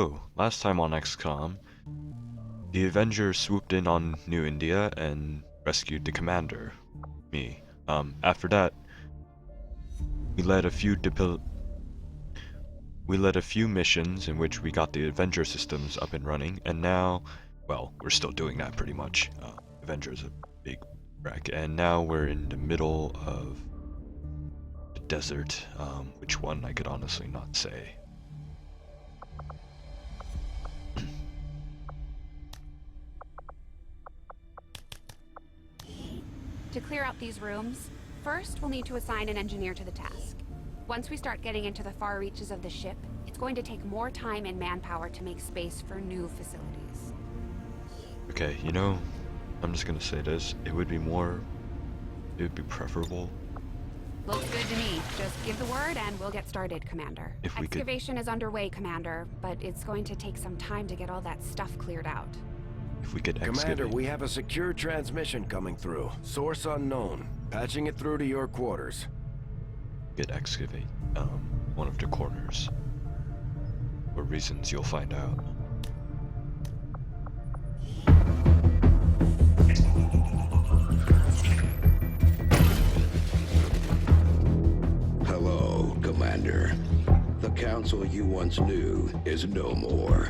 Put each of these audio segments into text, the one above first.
Oh, last time on XCOM, the Avengers swooped in on New India and rescued the commander, me. After that, we led a few missions in which we got the Avenger systems up and running, and now, well, we're still doing that pretty much. Avengers a big wreck, and now we're in the middle of the desert. Which one I could honestly not say. To clear out these rooms, first we'll need to assign an engineer to the task. Once we start getting into the far reaches of the ship, it's going to take more time and manpower to make space for new facilities. Okay, I'm just gonna say this. It would be preferable. Looks good to me. Just give the word and we'll get started, Commander. Excavation is underway, Commander, but it's going to take some time to get all that stuff cleared out. If we could excavate. Commander, we have a secure transmission coming through. Source unknown. Patching it through to your quarters. Could excavate one of the corners. For reasons you'll find out. Hello, Commander. The council you once knew is no more.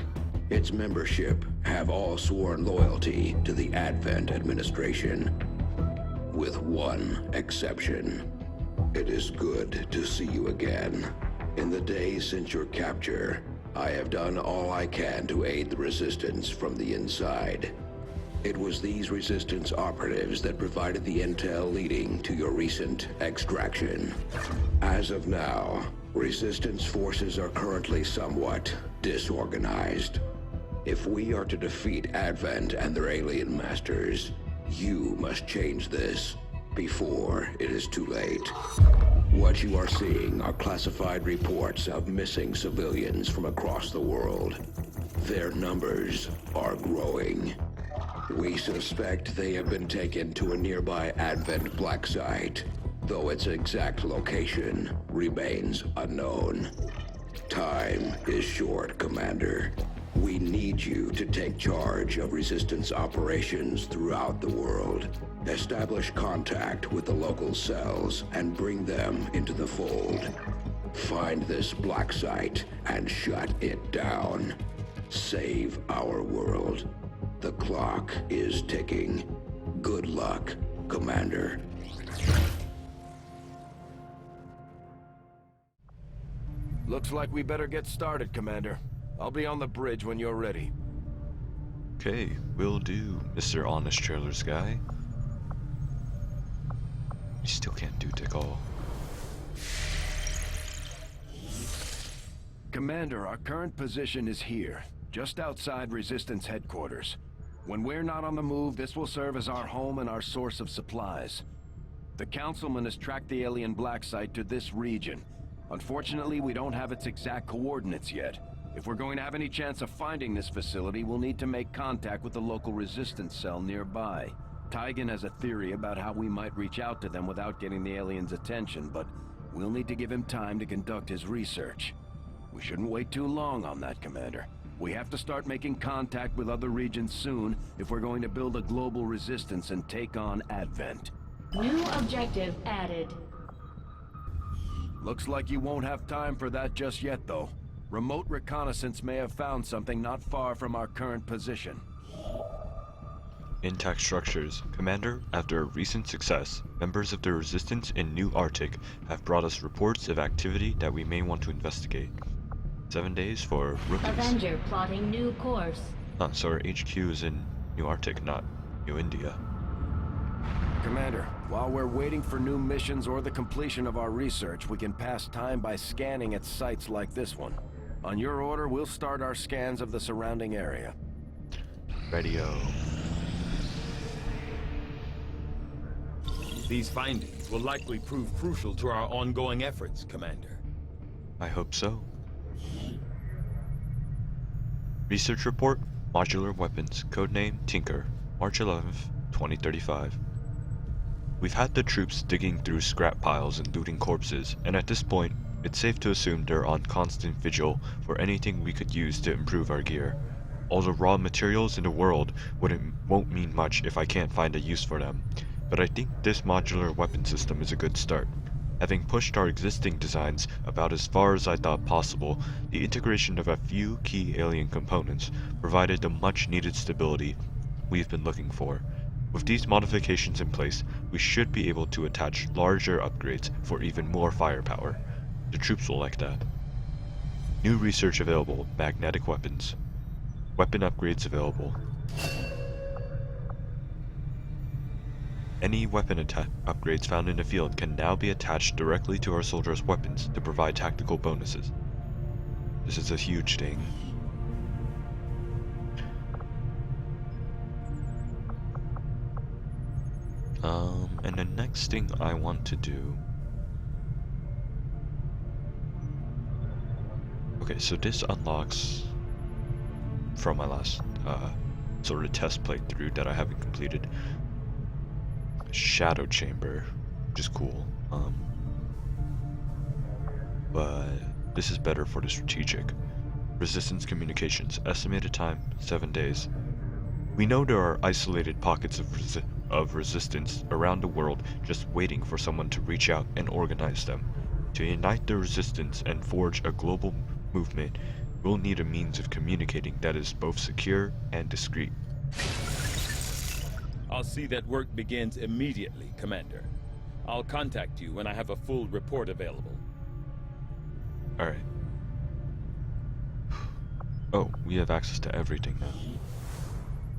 Its membership have all sworn loyalty to the Advent administration, with one exception. It is good to see you again. In the days since your capture, I have done all I can to aid the Resistance from the inside. It was these Resistance operatives that provided the intel leading to your recent extraction. As of now, Resistance forces are currently somewhat disorganized. If we are to defeat Advent and their alien masters, you must change this before it is too late. What you are seeing are classified reports of missing civilians from across the world. Their numbers are growing. We suspect they have been taken to a nearby Advent black site, though its exact location remains unknown. Time is short, Commander. We need you to take charge of Resistance operations throughout the world. Establish contact with the local cells and bring them into the fold. Find this black site and shut it down. Save our world. The clock is ticking. Good luck, Commander. Looks like we better get started, Commander. I'll be on the bridge when you're ready. Okay, will do, Mr. Honest Trailers guy. You still can't do dick all. Commander, our current position is here, just outside Resistance headquarters. When we're not on the move, this will serve as our home and our source of supplies. The Councilman has tracked the alien black site to this region. Unfortunately, we don't have its exact coordinates yet. If we're going to have any chance of finding this facility, we'll need to make contact with the local Resistance cell nearby. Tygan has a theory about how we might reach out to them without getting the aliens' attention, but we'll need to give him time to conduct his research. We shouldn't wait too long on that, Commander. We have to start making contact with other regions soon if we're going to build a global resistance and take on Advent. New objective added. Looks like you won't have time for that just yet, though. Remote reconnaissance may have found something not far from our current position. Intact structures. Commander, after a recent success, members of the Resistance in New Arctic have brought us reports of activity that we may want to investigate. 7 days for rookies. Avenger plotting new course. So our HQ is in New Arctic, not New India. Commander, while we're waiting for new missions or the completion of our research, we can pass time by scanning at sites like this one. On your order, we'll start our scans of the surrounding area. Radio. These findings will likely prove crucial to our ongoing efforts, Commander. I hope so. Research report, Modular Weapons, codename Tinker, March 11th, 2035. We've had the troops digging through scrap piles and looting corpses, and at this point, it's safe to assume they're on constant vigil for anything we could use to improve our gear. All the raw materials in the world won't mean much if I can't find a use for them, but I think this modular weapon system is a good start. Having pushed our existing designs about as far as I thought possible, the integration of a few key alien components provided the much-needed stability we've been looking for. With these modifications in place, we should be able to attach larger upgrades for even more firepower. The troops will like that. New research available, magnetic weapons. Weapon upgrades available. Any weapon upgrades found in the field can now be attached directly to our soldiers' weapons to provide tactical bonuses. This is a huge thing. And the next thing I want to do... Okay, so this unlocks, from my last sort of test playthrough that I haven't completed, Shadow Chamber, which is cool. But this is better for the strategic. Resistance communications, estimated time 7 days. We know there are isolated pockets of resistance around the world just waiting for someone to reach out and organize them. To unite the resistance and forge a global movement, we'll need a means of communicating that is both secure and discreet. I'll see that work begins immediately, Commander. I'll contact you when I have a full report available. Alright. Oh, we have access to everything now.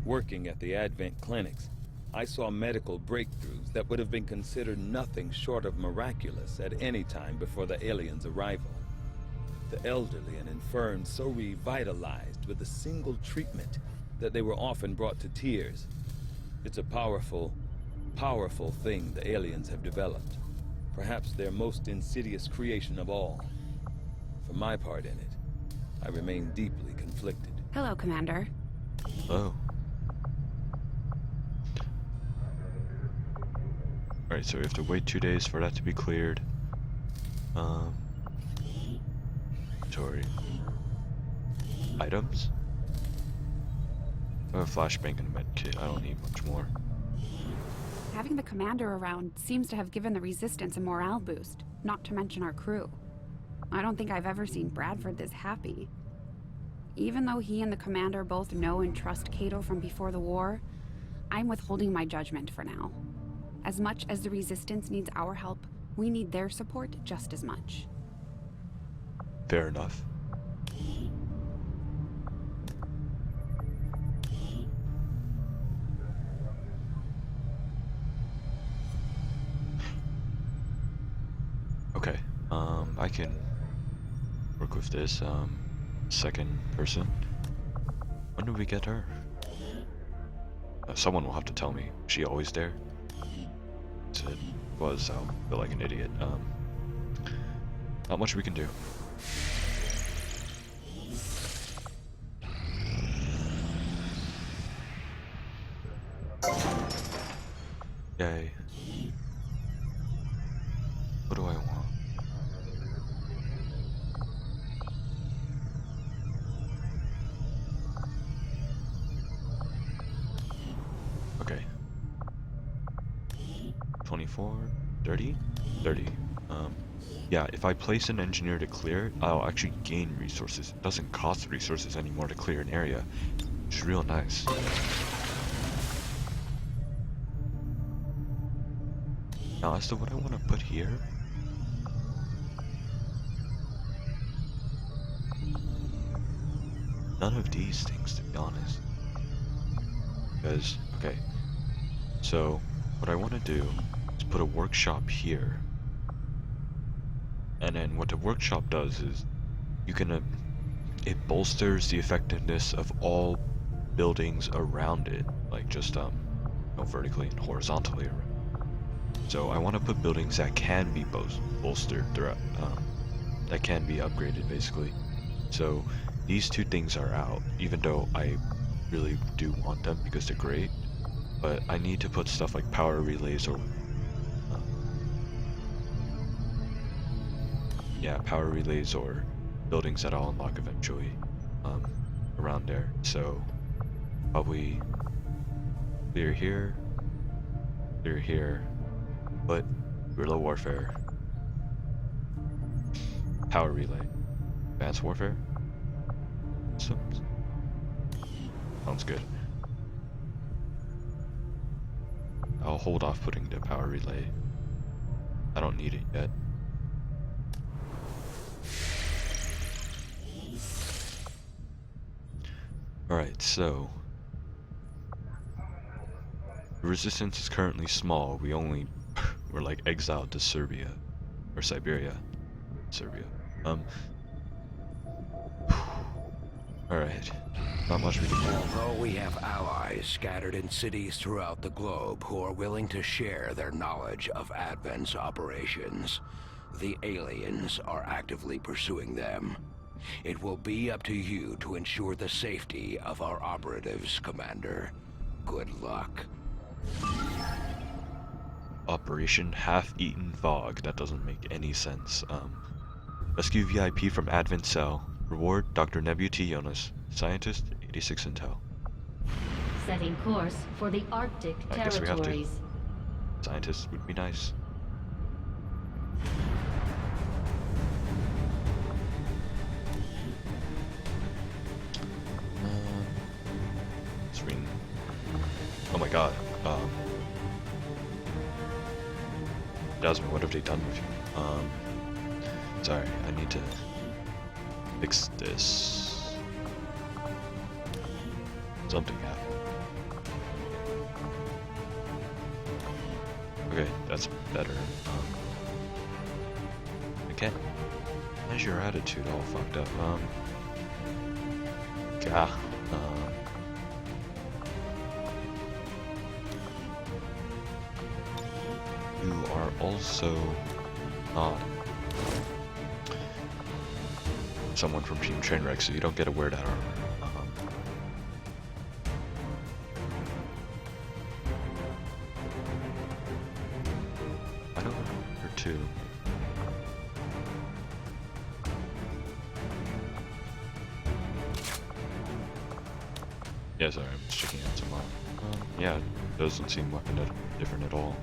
Working at the Advent clinics, I saw medical breakthroughs that would have been considered nothing short of miraculous at any time before the aliens' arrival. The elderly and infirm so revitalized with a single treatment that they were often brought to tears. It's a powerful, powerful thing the aliens have developed. Perhaps their most insidious creation of all. For my part in it, I remain deeply conflicted. Hello, Commander. Oh. Alright, so we have to wait 2 days for that to be cleared. Inventory. Items? I have a flashbang and a med kit. I don't need much more. Having the Commander around seems to have given the Resistance a morale boost, not to mention our crew. I don't think I've ever seen Bradford this happy. Even though he and the Commander both know and trust Cato from before the war, I'm withholding my judgment for now. As much as the Resistance needs our help, we need their support just as much. Fair enough. Okay, I can work with this, second person. When do we get her? Someone will have to tell me. Is she always there? If it was, I'll feel like an idiot. Not much we can do. Yay. What do I want? Okay. 24, 30? 30. Yeah, if I place an engineer to clear, I'll actually gain resources. It doesn't cost resources anymore to clear an area, which is real nice. Now, as to what I want to put here, none of these things, to be honest. Because, okay, so what I want to do is put a workshop here. And then what the workshop does is you can, it bolsters the effectiveness of all buildings around it, like just, vertically and horizontally around. So I want to put buildings that can be bolstered throughout, that can be upgraded basically. So these two things are out, even though I really do want them because they're great. But I need to put stuff like power relays or yeah, power relays or buildings that I'll unlock eventually around there. So probably clear here, but guerrilla warfare, power relay, advanced warfare. Sounds good. I'll hold off putting the power relay. I don't need it yet. Alright, so the resistance is currently small. We're like exiled to Serbia or Siberia. Serbia. Alright. Not much we can do. Although we have allies scattered in cities throughout the globe who are willing to share their knowledge of Advent's operations, the aliens are actively pursuing them. It will be up to you to ensure the safety of our operatives, Commander. Good luck. Operation Half-Eaten Fog. That doesn't make any sense. Rescue VIP from Advent Cell. Reward Dr. Nebu T. Jonas. Scientist, 86 Intel. Setting course for the Arctic I guess we have to. territories. Scientist would be nice. Screen. Oh my god. Jasmine, what have they done with you? Sorry, I need to fix this. Something happened. Okay, that's better. Okay. Why is your attitude all fucked up? Yeah. You are also not someone from Team Trainwreck, so you don't get to wear that armor. I don't know her too. Yeah, sorry, I'm just checking out some yeah, it doesn't seem different at all.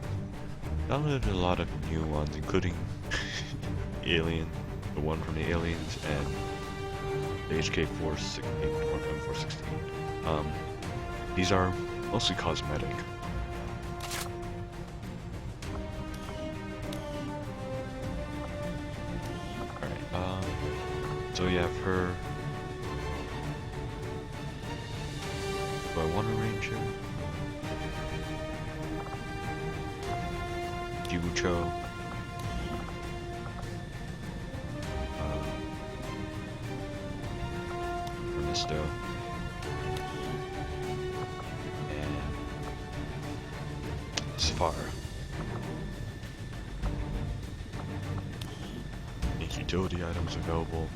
Downloaded a lot of new ones, including Alien, the one from the Aliens, and the HK416, or M416. These are mostly cosmetic. Alright, so you have her. Do I want to range her? Jibucho. Ernesto. And Safar. Make utility items available.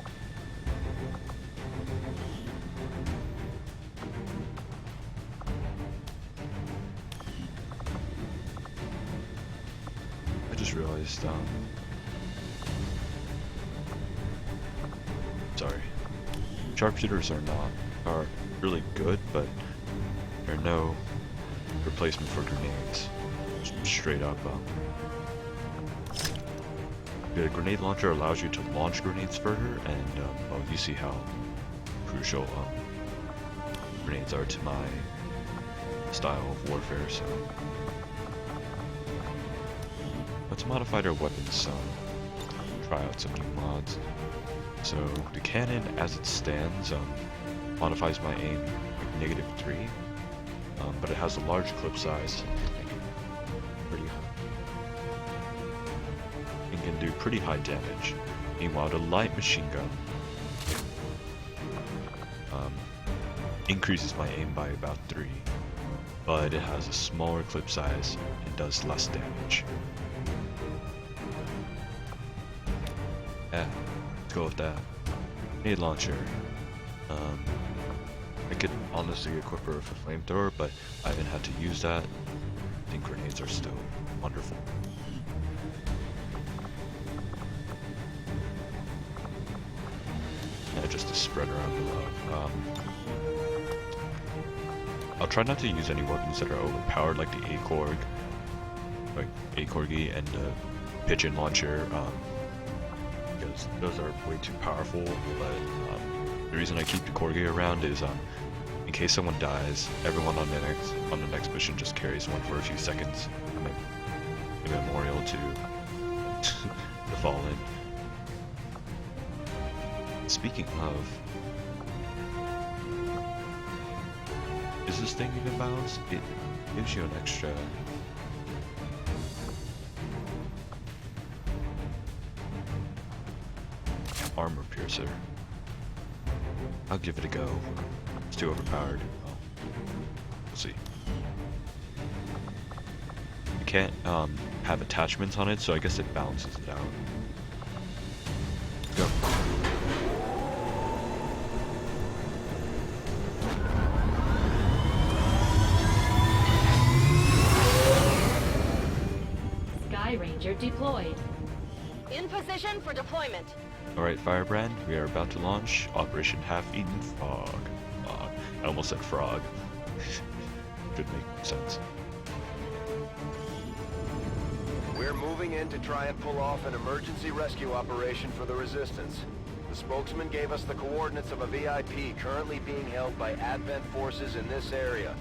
I just realized, sorry. Sharpshooters are really good, but they're no replacement for grenades. Straight up. The grenade launcher allows you to launch grenades further, and well, you see how crucial grenades are to my style of warfare. So let's modify their weapons. Try out some new mods. So the cannon, as it stands, modifies my aim like -3, but it has a large clip size, pretty high, and can do pretty high damage. Meanwhile, the light machine gun increases my aim by about 3, but it has a smaller clip size and does less damage. Yeah. Go with that. Grenade launcher. I could honestly equip her with a flamethrower, but I haven't had to use that. I think grenades are still wonderful. just to spread around the love. I'll try not to use any weapons that are overpowered, like the A-Corgi and the pigeon launcher, because those are way too powerful. But the reason I keep the Corgi around is in case someone dies, everyone on the next mission just carries one for a few seconds. I mean, a memorial to the fallen. Speaking of, is this thing even balanced? It gives you an extra. Armor piercer. I'll give it a go. It's too overpowered. Well, we'll see. You can't have attachments on it, so I guess it balances it out. Go. Sky Ranger deployed. In position for deployment. Alright, Firebrand, we are about to launch Operation Half-Eaten Frog. I almost said frog. Should make sense. We're moving in to try and pull off an emergency rescue operation for the Resistance. The spokesman gave us the coordinates of a VIP currently being held by Advent forces in this area.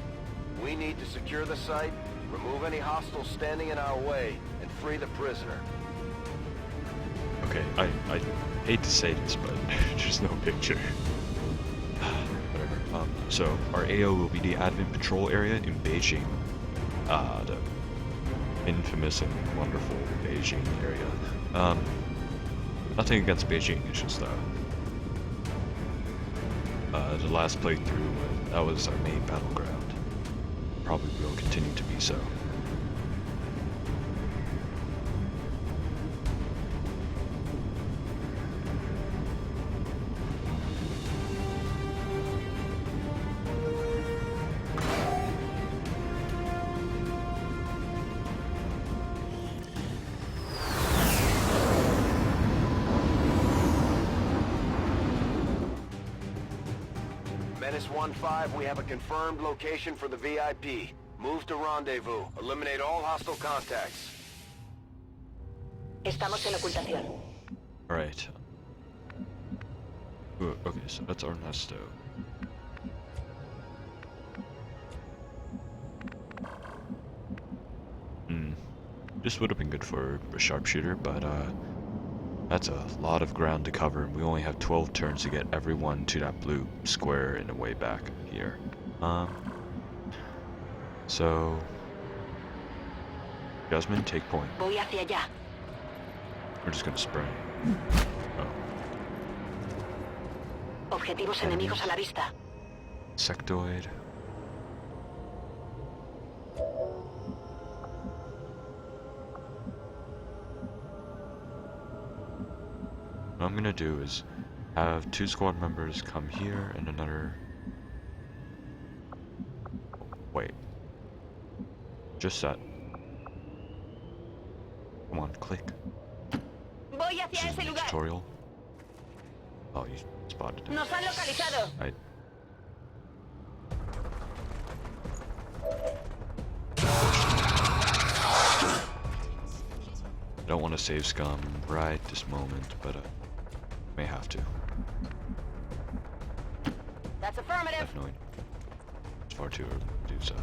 We need to secure the site, remove any hostiles standing in our way, and free the prisoner. Okay, I hate to say this, but there's no picture. Whatever. So our AO will be the Advent Patrol area in Beijing. The infamous and wonderful Beijing area. Nothing against Beijing, it's just the last playthrough, that was our main battleground. Probably will continue to be so. Menace 1-5, we have a confirmed location for the VIP. Move to rendezvous. Eliminate all hostile contacts. Estamos en ocultación. Alright. Okay, so that's Ernesto. This would have been good for a sharpshooter, but that's a lot of ground to cover, and we only have 12 turns to get everyone to that blue square and the way back here. So Jasmine, take point. Voy hacia allá. We're just gonna spray. Oh. Objetivos enemigos a la vista. Sectoid. What I'm gonna do is have 2 squad members come here and another. Wait. Just that. Come on, click. Voy This hacia is ese a lugar. tutorial. Oh, you spotted it. Nos han localizado. I don't want to save scum right this moment, but may have to. That's affirmative. Definitely. It's far too early to do so.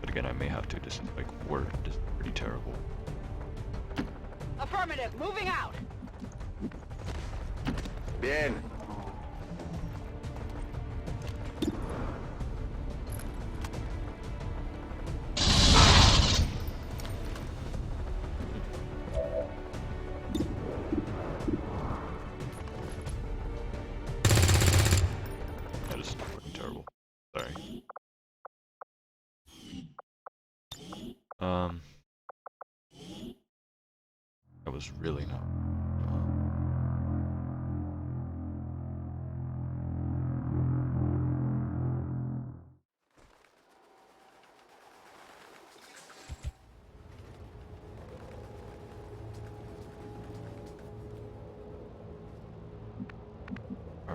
But again, I may have to. This is like word. This is pretty terrible. Affirmative. Moving out. Bien. That is fucking terrible. Sorry. That was really not.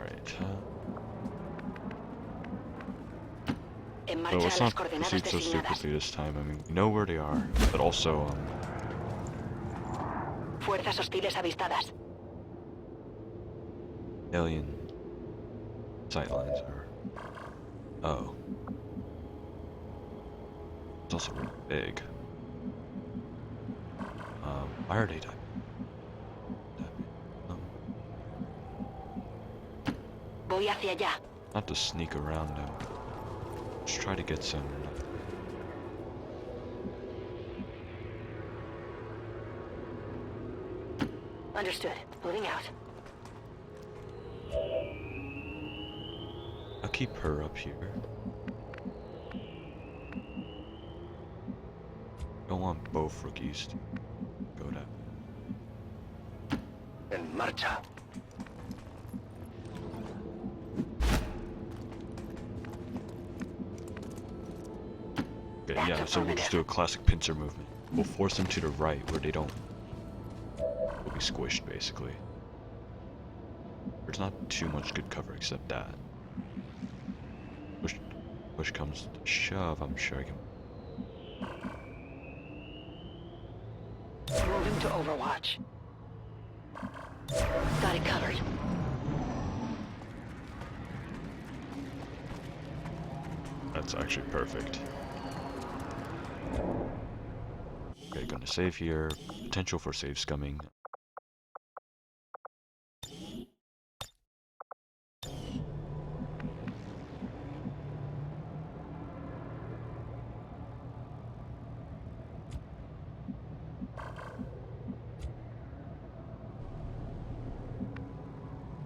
Alright. En So marcha let's a las not coordenadas proceed so designadas. stupidly this time. I mean, we know where they are, but also, Fuerzas hostiles avistadas. alien sightlines are... Oh. It's also really big. Why are they diving? Voy hacia allá. Not to sneak around them. Just try to get some... Understood. Moving out. I'll keep her up here. Don't want both rookies to go down. En marcha. Okay, yeah, so we'll just do a classic pincer movement. We'll force them to the right where they don't... We'll be squished, basically. There's not too much good cover except that. Push comes to shove, I'm sure I can... Moving to Overwatch. Got it covered. That's actually perfect. Okay, gonna save here. Potential for save scumming.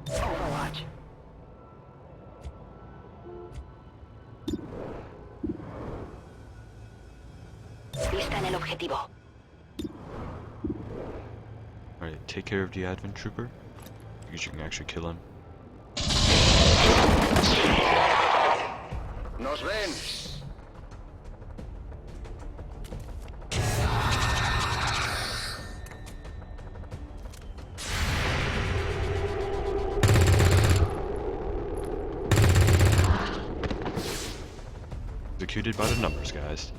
Overwatch. Vista en el objetivo. Alright, take care of the Advent Trooper. Because you can actually kill him. Nos ven. Executed by the numbers, guys.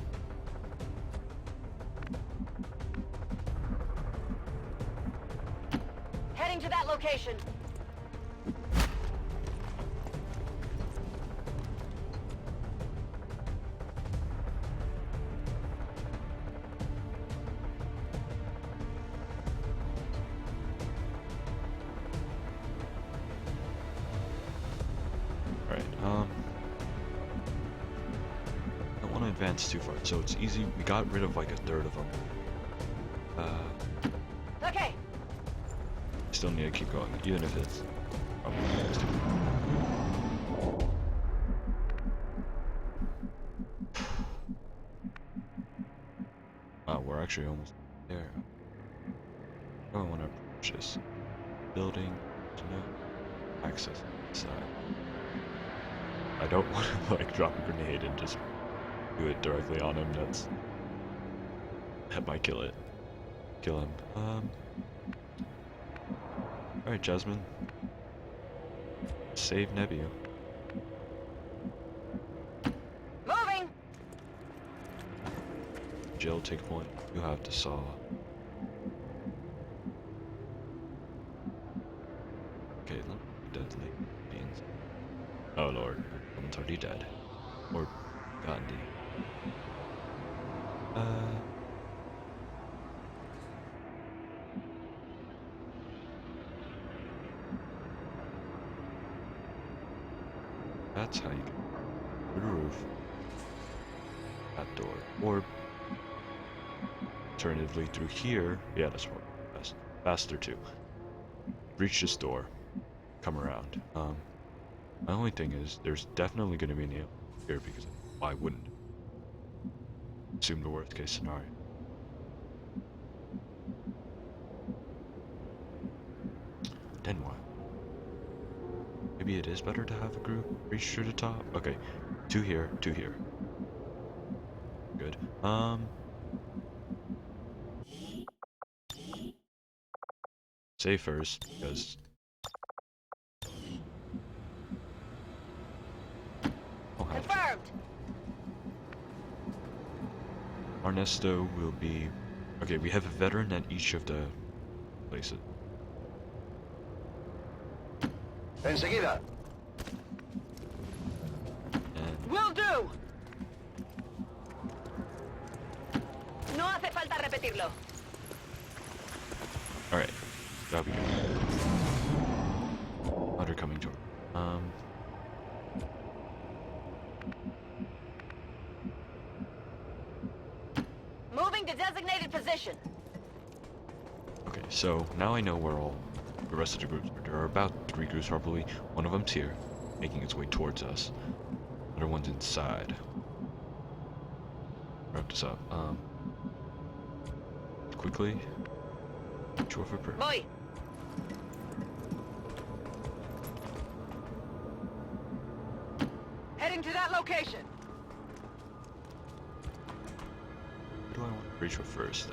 Heading to that location. Alright, don't want to advance too far, so it's easy. We got rid of like a third of them. Okay. Still need to keep going, even if it's probably next. We're actually almost there. Oh, I want to approach this building. There's no access inside. I don't want to like drop a grenade and just do it directly on him. That might kill it. Kill him. Alright, Jasmine. Save Nebu. Moving. Jill, take point. You have to saw. Okay, let me deadly beans. Oh lord, someone's already dead. Or Gandhi. That's how you get through the roof. That door. Or alternatively through here. Yeah, that's what best. Faster too. Reach this door. Come around. My only thing is there's definitely gonna be an alien here because why wouldn't? Assume the worst case scenario. Then what? Maybe it is better to have a group reach through the top? Okay. 2 here, 2 here. Good. Save first, because Confirmed. Ernesto will be... Okay, we have a veteran at each of the places. Enseguida. And Will do. No hace falta repetirlo. alright, that'll be good. Hunter coming toward. Moving to designated position. Okay, so now I know where all the rest of the groups are. There are about 3 groups probably. One of them's here, making its way towards us. Other one's inside. Wrap this up. Quickly. Show for prayer. Voy. Heading to that location. Who do I want to reach for first?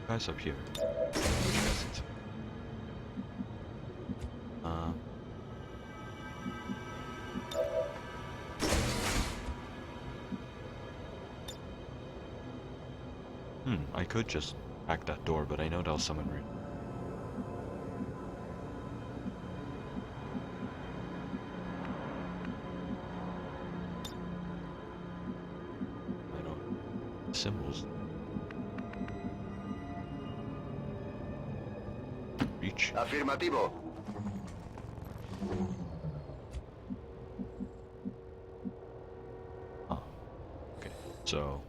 Guys up here. Which guys inside? I could just hack that door, but I know that'll summon Rune. I don't... Symbols. Reach. Afirmativo. Oh. Okay, so...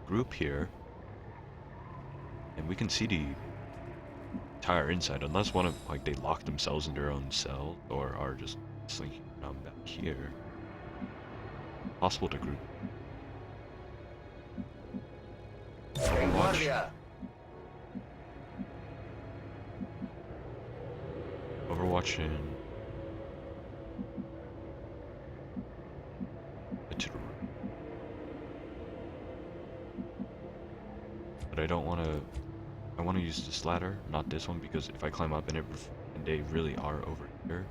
Group here, and we can see the entire inside, unless one of, like, they lock themselves in their own cell, or are just slinking around back here. Possible to group. Overwatch. Overwatch and but I don't want to. I want to use this ladder, not this one, because if I climb up and they really are over here.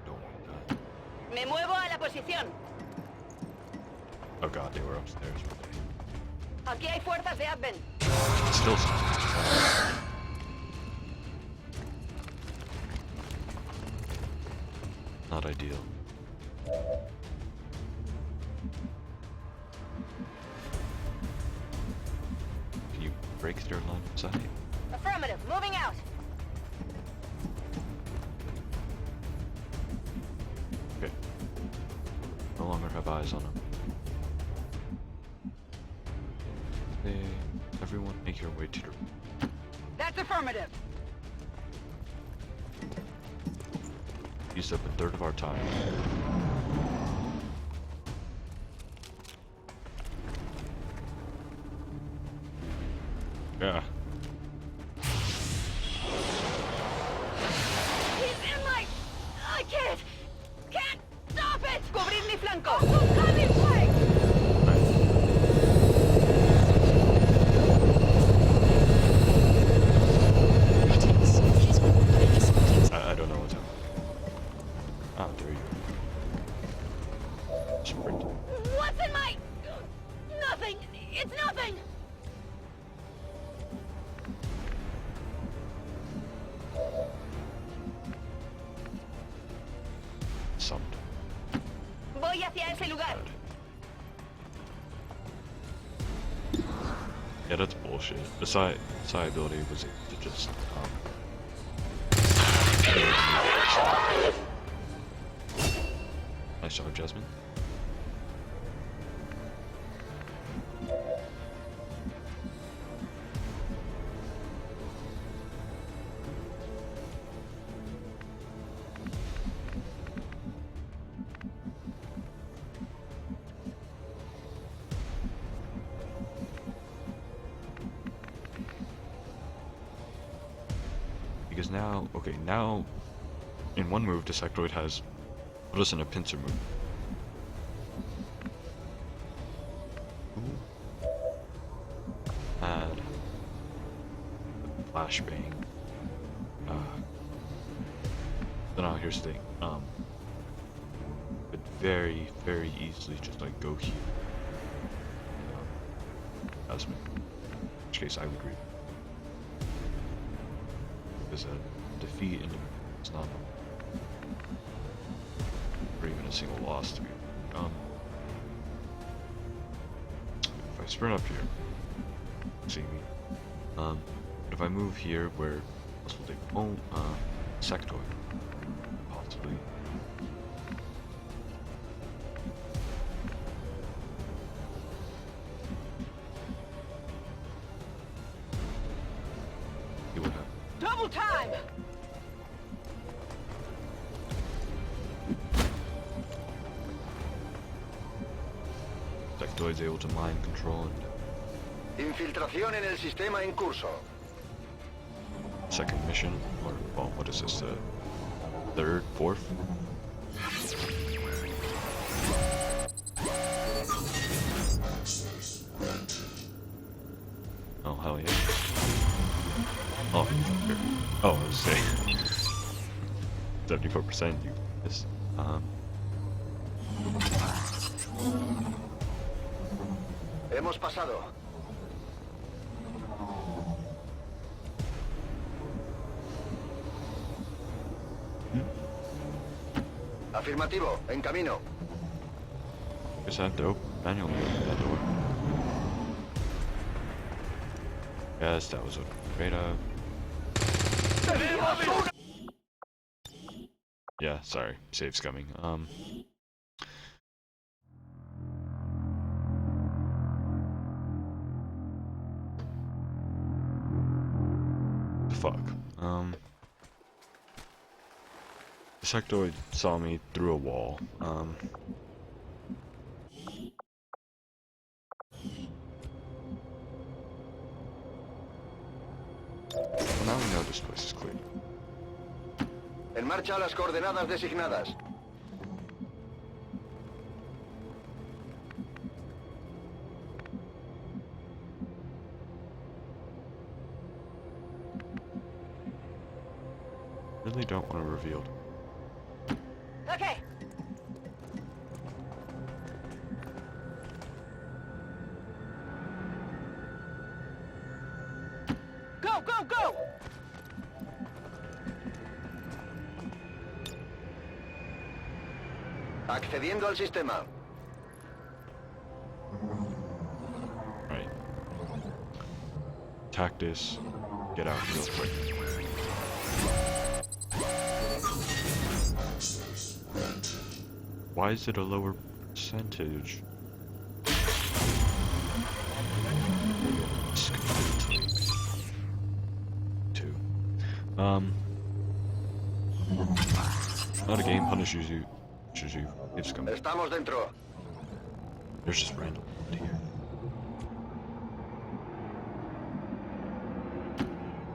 Don't want that. Me muevo a la posición. Oh god, they were upstairs. Aquí hay fuerzas de Advent. Still. Not ideal. Can you break their line of sight? Affirmative. Moving out. Okay. No longer have eyes on them. Okay. Everyone make your way to the... That's affirmative. Used up a third of our time. Yeah. He's in my... I can't stop it! Cubrir mi flanco. Coming flank. I don't know what's happening. Ah, there you go. Sprint. What's in my... Nothing. It's nothing. Summed. Voy hacia ese lugar. Yeah, that's bullshit. The psi ability was to just, Nice job, Jasmine. Because now, okay, now, in one move, the Sectoid has put us in a pincer move. Ooh. Add flashbang. here's the thing. Could very, very easily just like go here. In which case I would agree. Because a defeat in it's not or even a single loss to be. If I sprint up here, see me. But if I move here, where possibly sectoid, possibly. See what happens. Double time! Sectoid's able to mind control and Infiltración en el sistema en curso. second mission, or well, what is this? Third, fourth? Oh hell yeah! Oh, here. Oh, I was saying 74%. You missed. Hemos pasado. Afirmativo, en camino. Guess I have to open manually open that door. Yes, that was a great yeah, sorry, save's coming. Fuck. The sectoid saw me through a wall. Well, now we know this place is clear. En marcha a las coordenadas designadas. Really don't want to reveal. Okay. Go, go, go! Accediendo al sistema. Right. Attack this. Get out real quick. Why is it a lower percentage? Two. Not a game punishes you. It's coming. Estamos dentro. There's just random here.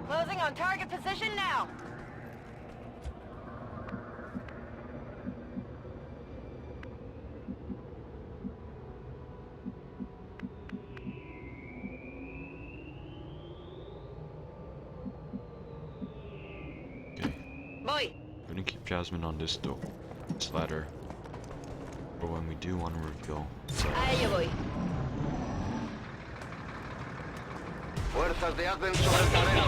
Closing on target position now. Okay. Voy. I'm gonna keep Jasmine on this door. This ladder. For when we do want to reveal. A ello voy. Fuerzas de Advent sobre el terreno.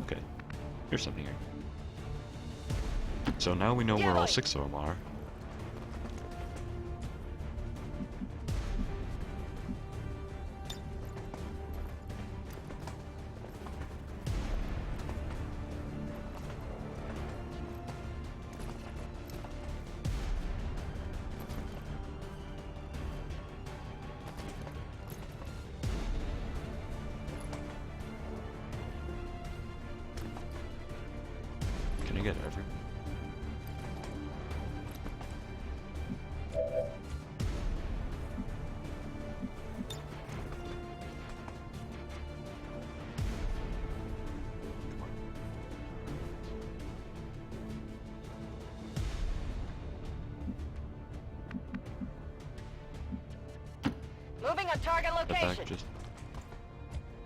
Okay. Here's something here. So now we know where all 6 of them are. Can I get every? Moving on target Step back, location. just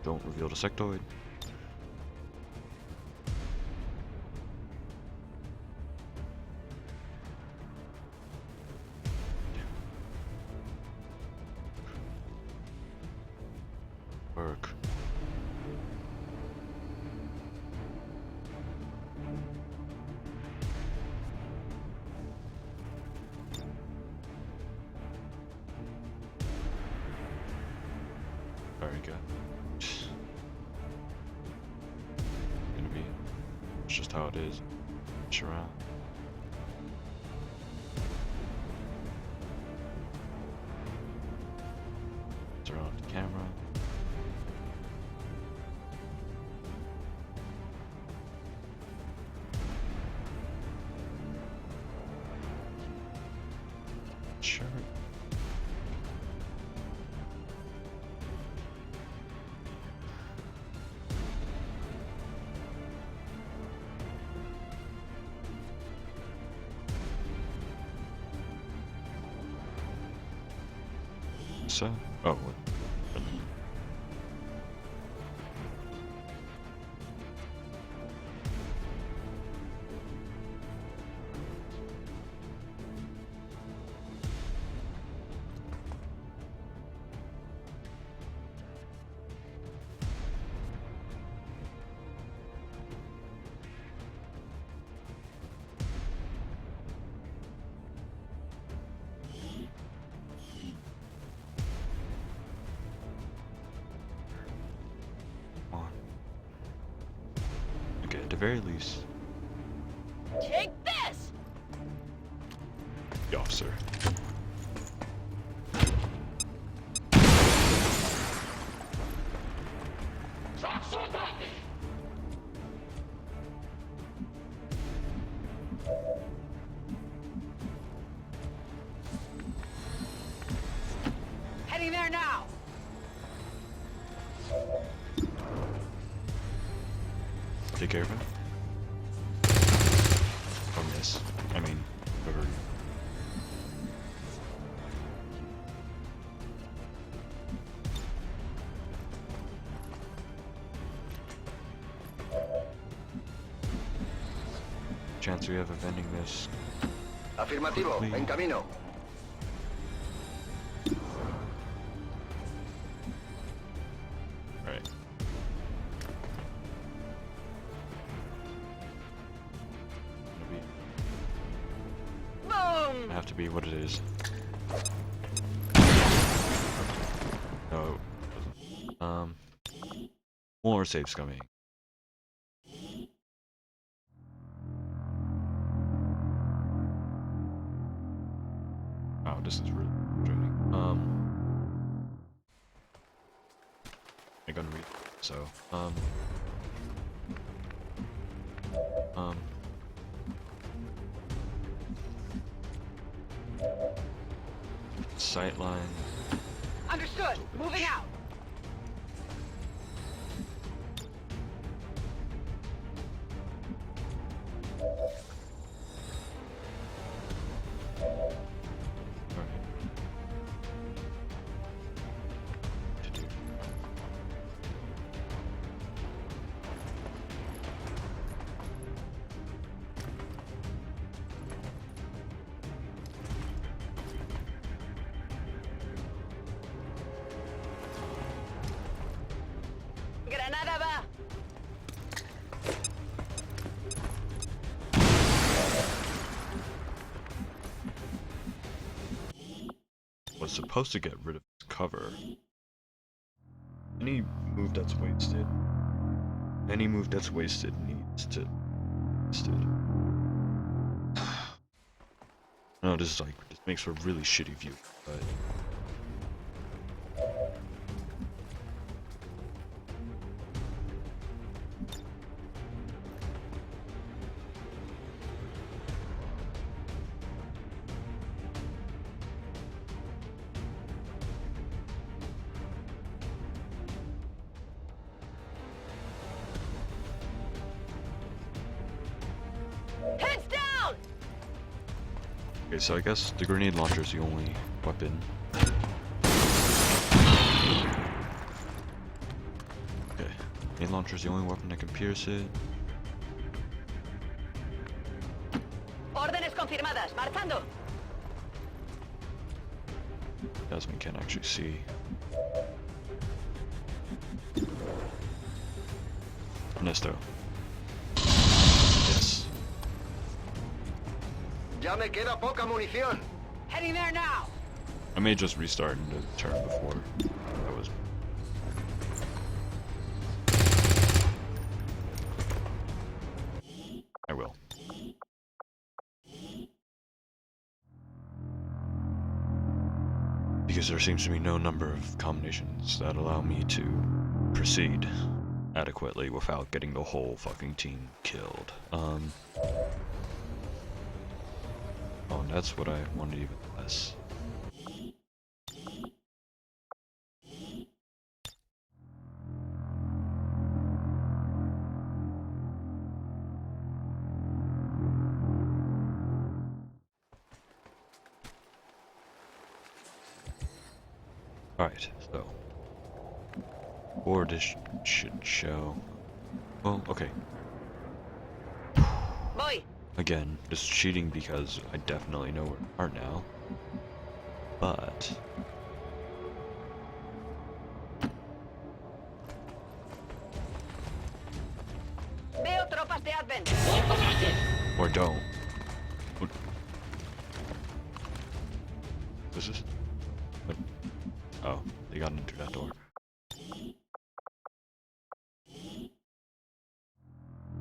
don't reveal the sectoid. Work. Very good. Gonna be. It's just how it is. Push around. Around the camera. Sure. So, oh, what? Okay, at the very least, Take this! the officer. Heading there now! Take care of him. Or miss. I mean, whoever. Chance we have of ending this. Afirmativo, Quickly. en camino. Alright. Boom! Have to be what it is. No. More saves coming. Oh, this is really frustrating. I'm gonna read. So, sightline. Understood. Moving out. Granada va. Was supposed to get rid of his cover. Any move that's wasted. Any move that's wasted needs to. No, this is like this makes for a really shitty view, but. Heads down! Okay, so I guess the grenade launcher is the only weapon. Grenade launcher is the only weapon that can pierce it. Órdenes confirmadas. Marchando. Desmond can't actually see. Ernesto. Yes. Ya me queda poca munición. Heading there now. I may just restart in the turn before that was. I will. Because there seems to be no number of combinations that allow me to proceed adequately without getting the whole fucking team killed. Oh, and that's what I wanted even less. Alright, so board this should show. Well, okay. Voy. Again, just cheating because I definitely know where we are now. But Veo tropas de Advent. or don't. This is. What? Oh, they got into that door.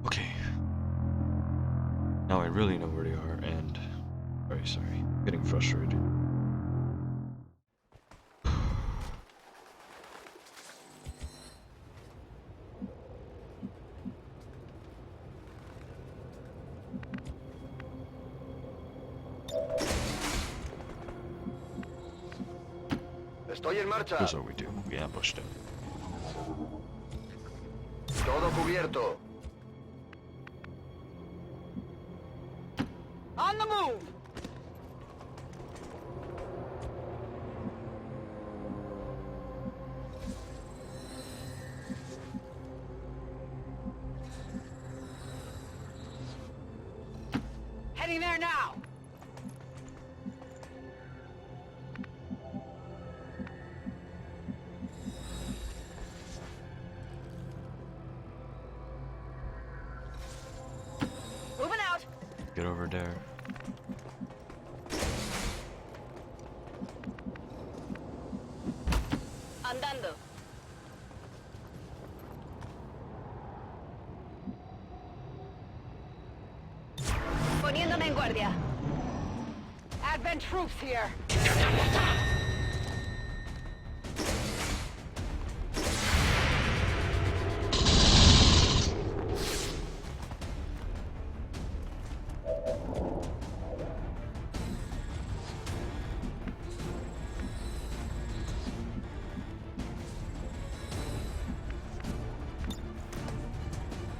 Okay. Now I really know where they are, and very sorry, getting frustrated. Estoy en marcha. Here's what we do. We ambushed him. Todo cubierto. On the move. Heading there now. Moving out. Get over there. Andando. Poniéndome en guardia. Advent troops here.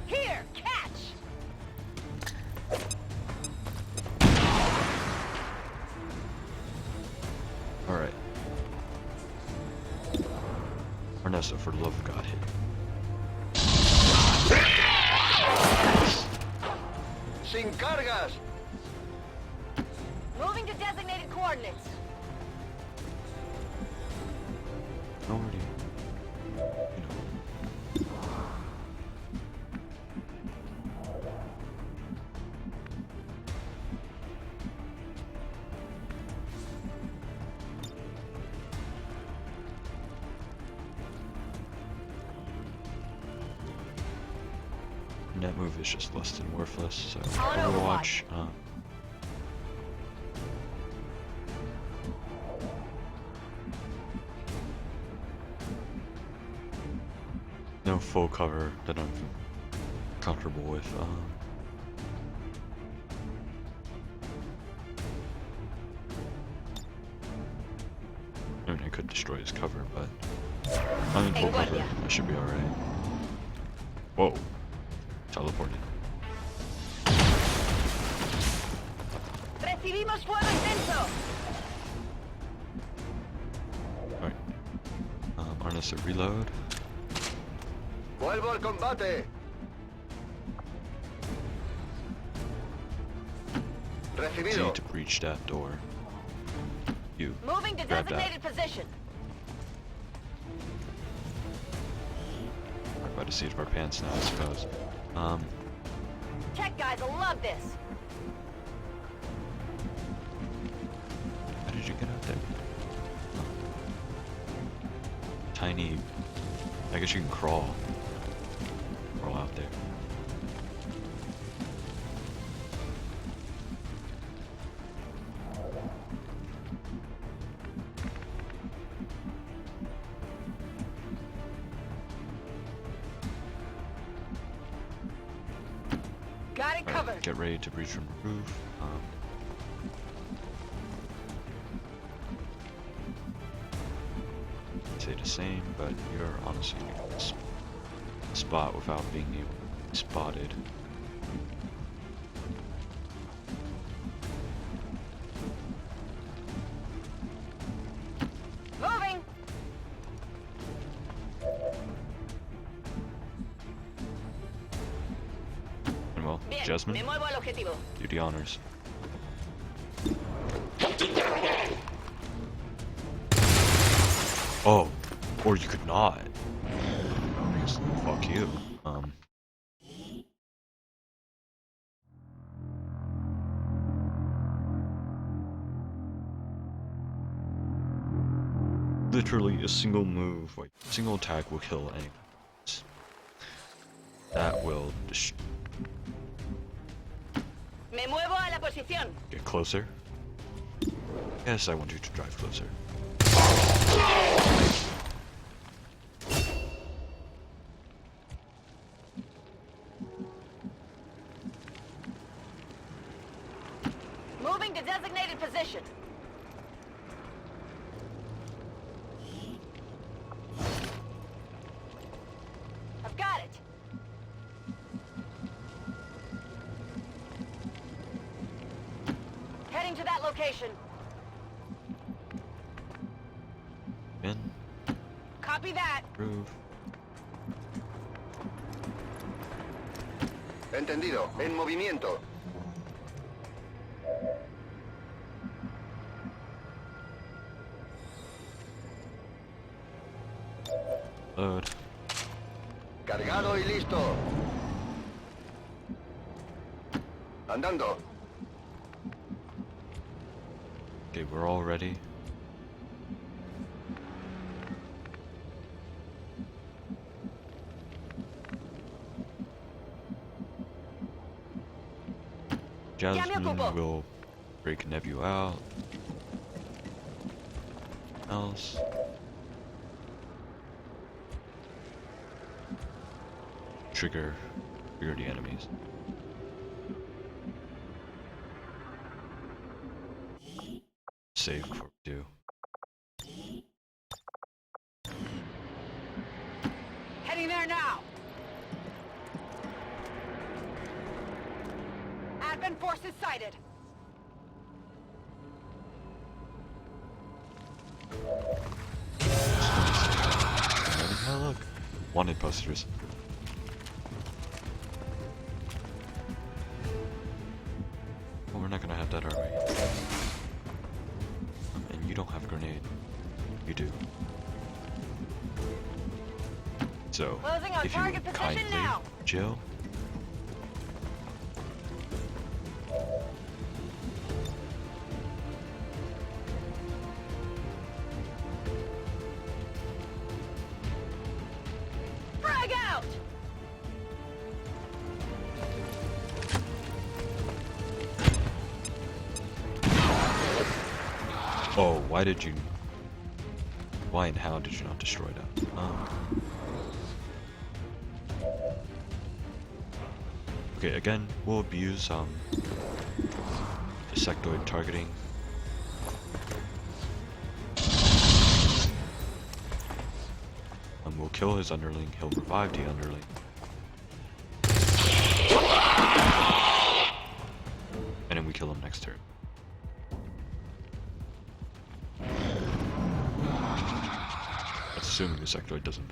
Here, catch. Alright. Ernesto, for the love of God, hit. Sin cargas. Moving to designated coordinates. Already. That move is just less than worthless, so On Overwatch, no full cover that I'm comfortable with. I mean, I could destroy his cover, but I'm in full cover. I should be alright. Whoa. Teleported. Recibimos fuego intenso. Alright. Arness a reload. Vuelvo al combate. Recibido. Need to breach that door. You Moving to grab that. designated position. We're by the seat of our pants now, I suppose. Tech guys will love this. How did you get out there? Oh. Tiny. I guess you can crawl. Crawl out there. Got it covered. Get ready to breach from the roof. Say the same, but you're honestly in a spot without being able to be spotted. Moving. And well, Bien, Jasmine, me muevo al objetivo. do the honors. Oh, or you could not. I guess, fuck you. Literally a single move, like single attack will kill anyone. That will Me muevo a la posición. get closer. Yes, I want you to drive closer. Moving to designated position. I've got it. Heading to that location. In, Copy that. roof. Entendido. En movimiento. Load. Cargado y listo. Andando. Okay, we're all ready. Jasmine will break Nebu out. Else. Trigger the enemies. Save before we do. Heading there now. Advent forces sighted. Oh, look. Wanted posters. Well, we're not gonna have that, are we? And you don't have a grenade. You do. So, Closing on if you target would position kindly, now. Jill. Frag out. Oh, why did you... Why and how did you not destroy that? Okay, again, we'll abuse the sectoid targeting. We'll kill his underling, he'll revive the underling. And then we kill him next turn. That's assuming the sectoid doesn't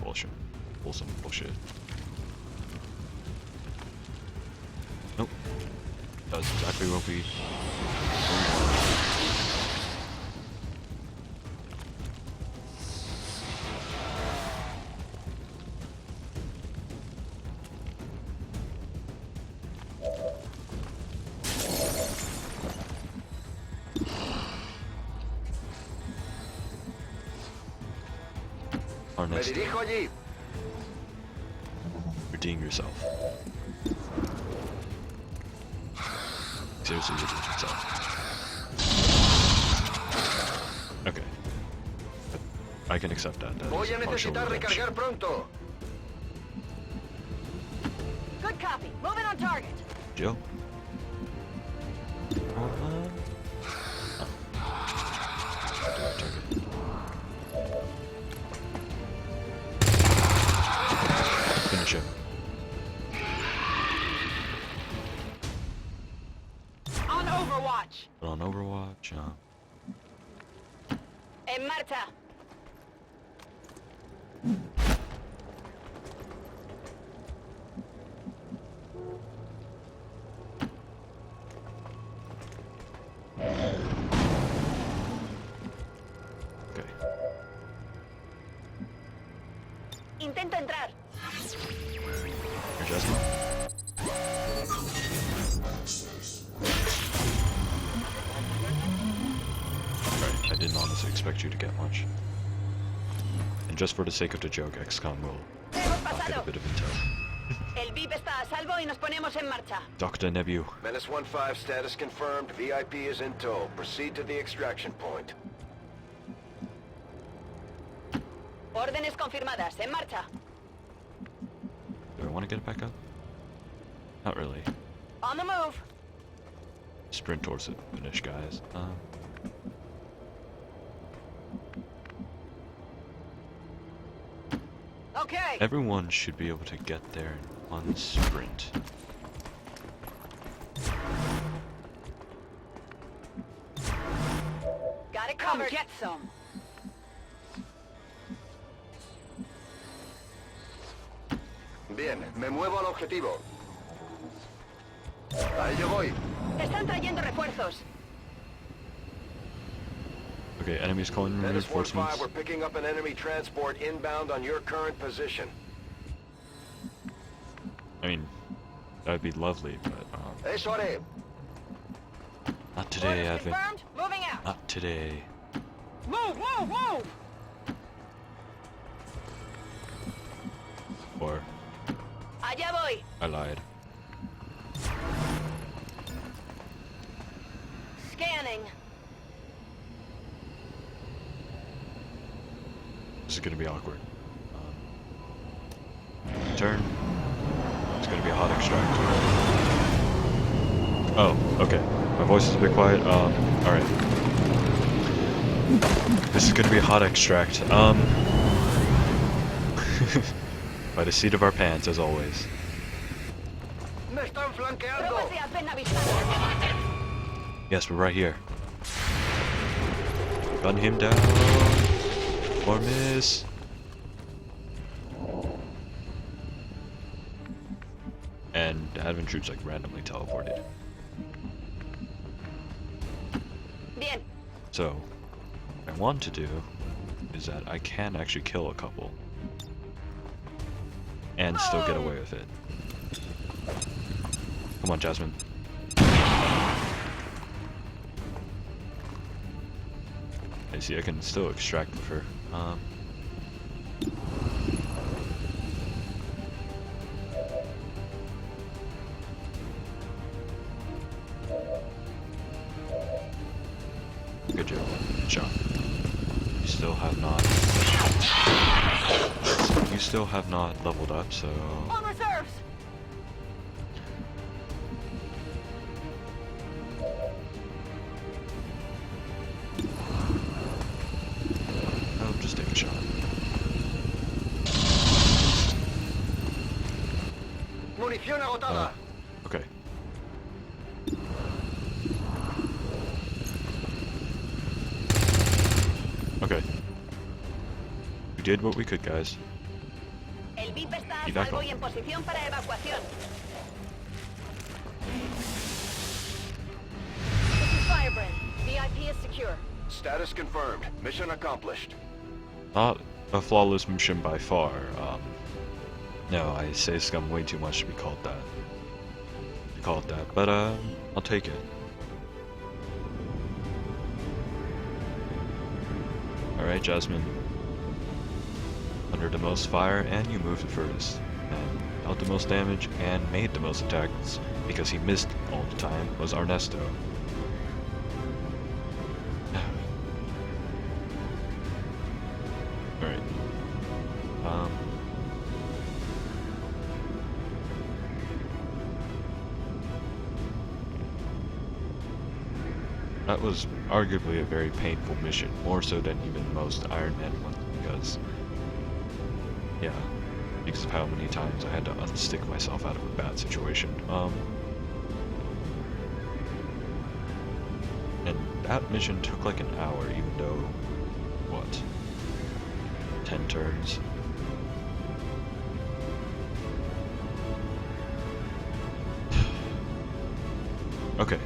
pull some bullshit. Nope. That's exactly what we want. Our Me next dirijo allí. redeem yourself. Seriously, redeem yourself. Okay. I can accept that. That Voy is a partial necesitar redemption. recargar pronto. Good copy. Moving on target. Jill? Finish him. On Overwatch. Put on Overwatch. En marcha. Okay. Intento entrar. Here, Jasmine. Alright, I didn't honestly expect you to get much. And just for the sake of the joke, XCOM will get a bit of intel. El VIP está a salvo y nos ponemos en marcha. Dr. Nebu. Menace 1-5 status confirmed. VIP is in tow. Proceed to the extraction point. Órdenes confirmadas. En marcha. Do I want to get it back up? Not really. On the move. Sprint towards the finish, guys. Okay. Everyone should be able to get there in one sprint. Got it covered. Come get some. Bien, me muevo al objetivo. A ello voy. Están trayendo refuerzos. Okay, enemies calling in Menace 1-5, reinforcements. we're picking up an enemy transport inbound on your current position. I mean, that would be lovely, but Eso haré. not today, Orders Advent. confirmed. Moving out. Not today. Move, move, move. Or Allá voy. I lied. Scanning. This is gonna be awkward. Turn. It's gonna be a hot extract. Oh, okay. My voice is a bit quiet. Alright. This is gonna be a hot extract. By the seat of our pants, as always. Me están flanqueando. Tropas de Advent avistadas. Yes, we're right here. Gun him down. Or miss. And the Advent troops like randomly teleported. Bien. So, what I want to do is that I can actually kill a couple. And still get away with it. Come on, Jasmine. I see, I can still extract with her. Good job. Good job. You still have not. You still have not leveled up, so. On reserves. Oh, just take a shot. Munición agotada. Okay. Okay. We did what we could, guys. El El VIP está a Evacuate. salvo y en posición para evacuación. This is Firebrand. VIP is secure. Status confirmed. Mission accomplished. Not a flawless mission by far. No, I say scum way too much to be called that. But I'll take it. Alright, Jasmine. Under the most fire, and you moved the furthest. And dealt the most damage, and made the most attacks, because he missed all the time, was Ernesto. Alright. That was arguably a very painful mission, more so than even most Iron Man ones, because, yeah, because of how many times I had to unstick myself out of a bad situation. And that mission took like an hour, even though, what, 10 turns? Okay.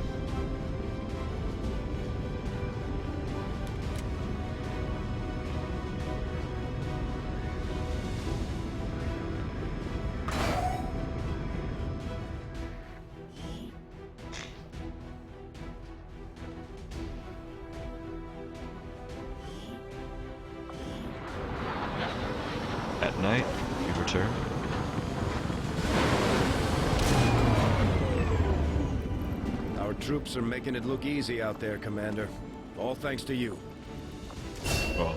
At night, you return. Our troops are making it look easy out there, Commander. All thanks to you. Well,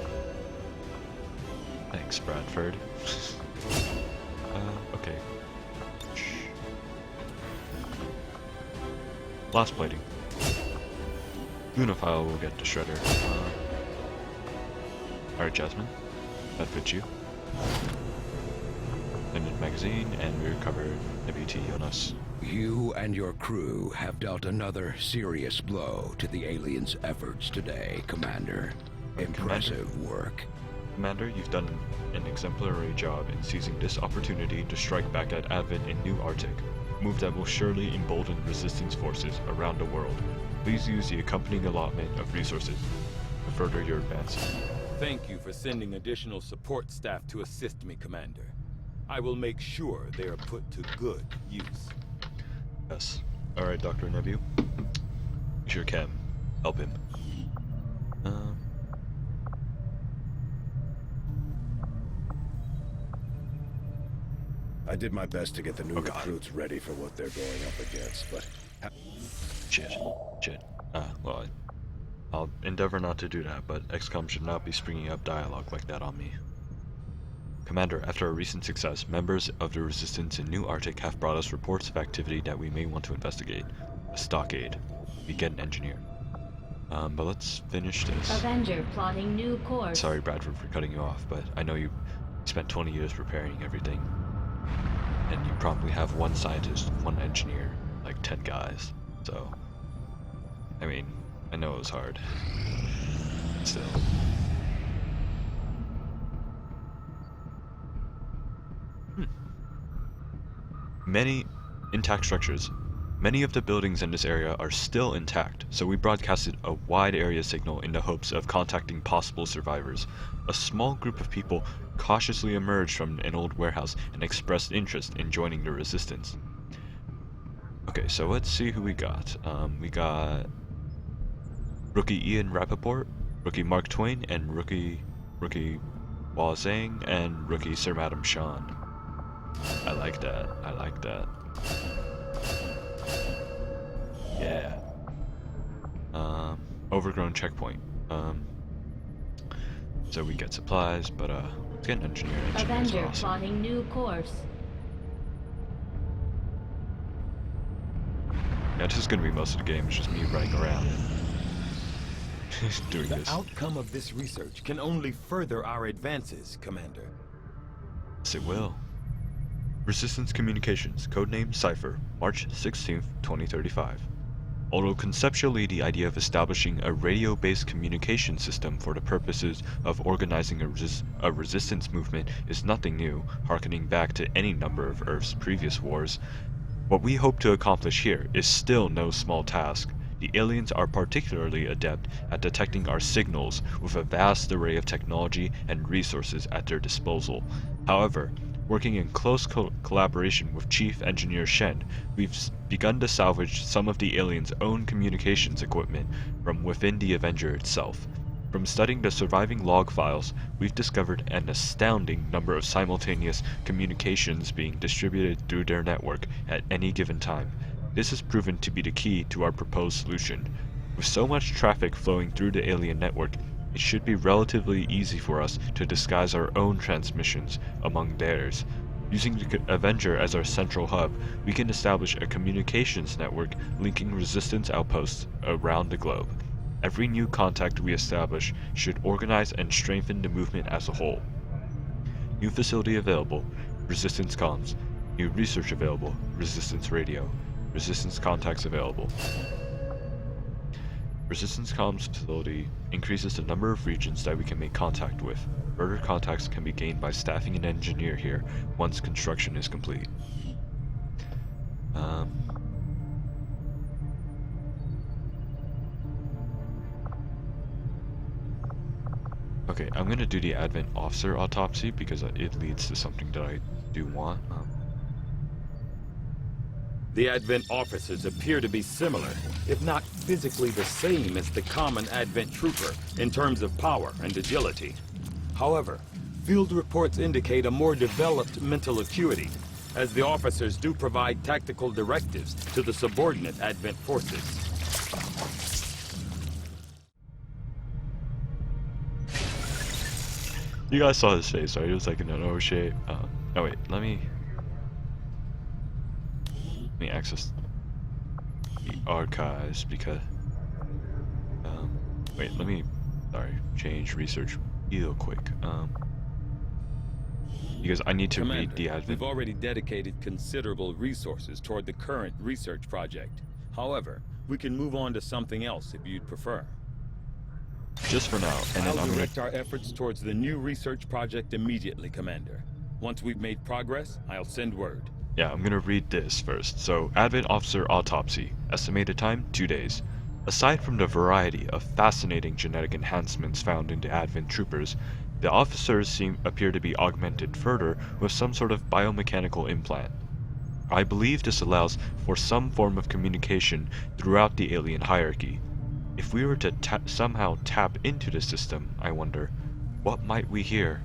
thanks, Bradford. Okay. Shh. Blast plating. Unifile will get to Shredder. Alright, Jasmine. That fits you. Ended magazine, and we recover WT on us. You and your crew have dealt another serious blow to the aliens' efforts today, Commander. Impressive work. Commander, you've done an exemplary job in seizing this opportunity to strike back at Advent in New Arctic, a move that will surely embolden resistance forces around the world. Please use the accompanying allotment of resources to further your advances. Thank you for sending additional support staff to assist me, Commander. I will make sure they are put to good use. Yes. Alright, Dr. Nebu. You sure can. Help him. I did my best to get the new God. recruits ready for what they're going up against, but... Shit. Well, I'll endeavor not to do that, but XCOM should not be springing up dialogue like that on me. Commander, after a recent success, members of the Resistance in New Arctic have brought us reports of activity that we may want to investigate. A stockade. We get an engineer. But let's finish this. Avenger plotting new course. Sorry, Bradford, for cutting you off, but I know you spent 20 years preparing everything. And you probably have one scientist, one engineer, like 10 guys. So, I mean, I know it was hard. Still. Many intact structures. Many of the buildings in this area are still intact, so we broadcasted a wide area signal in the hopes of contacting possible survivors. A small group of people cautiously emerged from an old warehouse and expressed interest in joining the resistance. Okay, so let's see who we got. We got Rookie Ian Rappaport, Rookie Mark Twain, and Rookie Wah Zhang, and Rookie Sir Madam Sean. I like that. Yeah. Overgrown checkpoint. So we get supplies, but let's get an engineer. Avenger Awesome. plotting new course. Yeah, this is gonna be most of the game. It's just me running around doing The this. outcome of this research can only further our advances, Commander. Yes, it will. Resistance Communications, codename Cypher, March 16th, 2035. Although conceptually the idea of establishing a radio-based communication system for the purposes of organizing a resistance movement is nothing new, harkening back to any number of Earth's previous wars, what we hope to accomplish here is still no small task. The aliens are particularly adept at detecting our signals with a vast array of technology and resources at their disposal. However, working in close collaboration with Chief Engineer Shen, we've begun to salvage some of the aliens' own communications equipment from within the Avenger itself. From studying the surviving log files, we've discovered an astounding number of simultaneous communications being distributed through their network at any given time. This has proven to be the key to our proposed solution. With so much traffic flowing through the alien network, it should be relatively easy for us to disguise our own transmissions among theirs. Using the Avenger as our central hub, we can establish a communications network linking resistance outposts around the globe. Every new contact we establish should organize and strengthen the movement as a whole. New facility available, resistance comms. New research available, resistance radio. Resistance contacts available. Resistance comms facility increases the number of regions that we can make contact with. Further contacts can be gained by staffing an engineer here once construction is complete. Okay, I'm gonna do the Advent Officer autopsy because it leads to something that I do want. The Advent officers appear to be similar, if not physically the same as the common Advent trooper in terms of power and agility. However, field reports indicate a more developed mental acuity, as the officers do provide tactical directives to the subordinate Advent forces. You guys saw his face, right? He was like in an O shape. Oh wait, let me access the archives because wait, change research real quick. Because I need to Commander, read the Advent. we've already dedicated considerable resources toward the current research project. However, we can move on to something else if you'd prefer. Just for now, and then I'll I'm direct our efforts towards the new research project immediately, Commander. Once we've made progress, I'll send word. Yeah, I'm gonna read this first. So, Advent Officer Autopsy. Estimated time, 2 days. Aside from the variety of fascinating genetic enhancements found in the Advent troopers, the officers appear to be augmented further with some sort of biomechanical implant. I believe this allows for some form of communication throughout the alien hierarchy. If we were to somehow tap into the system, I wonder, what might we hear?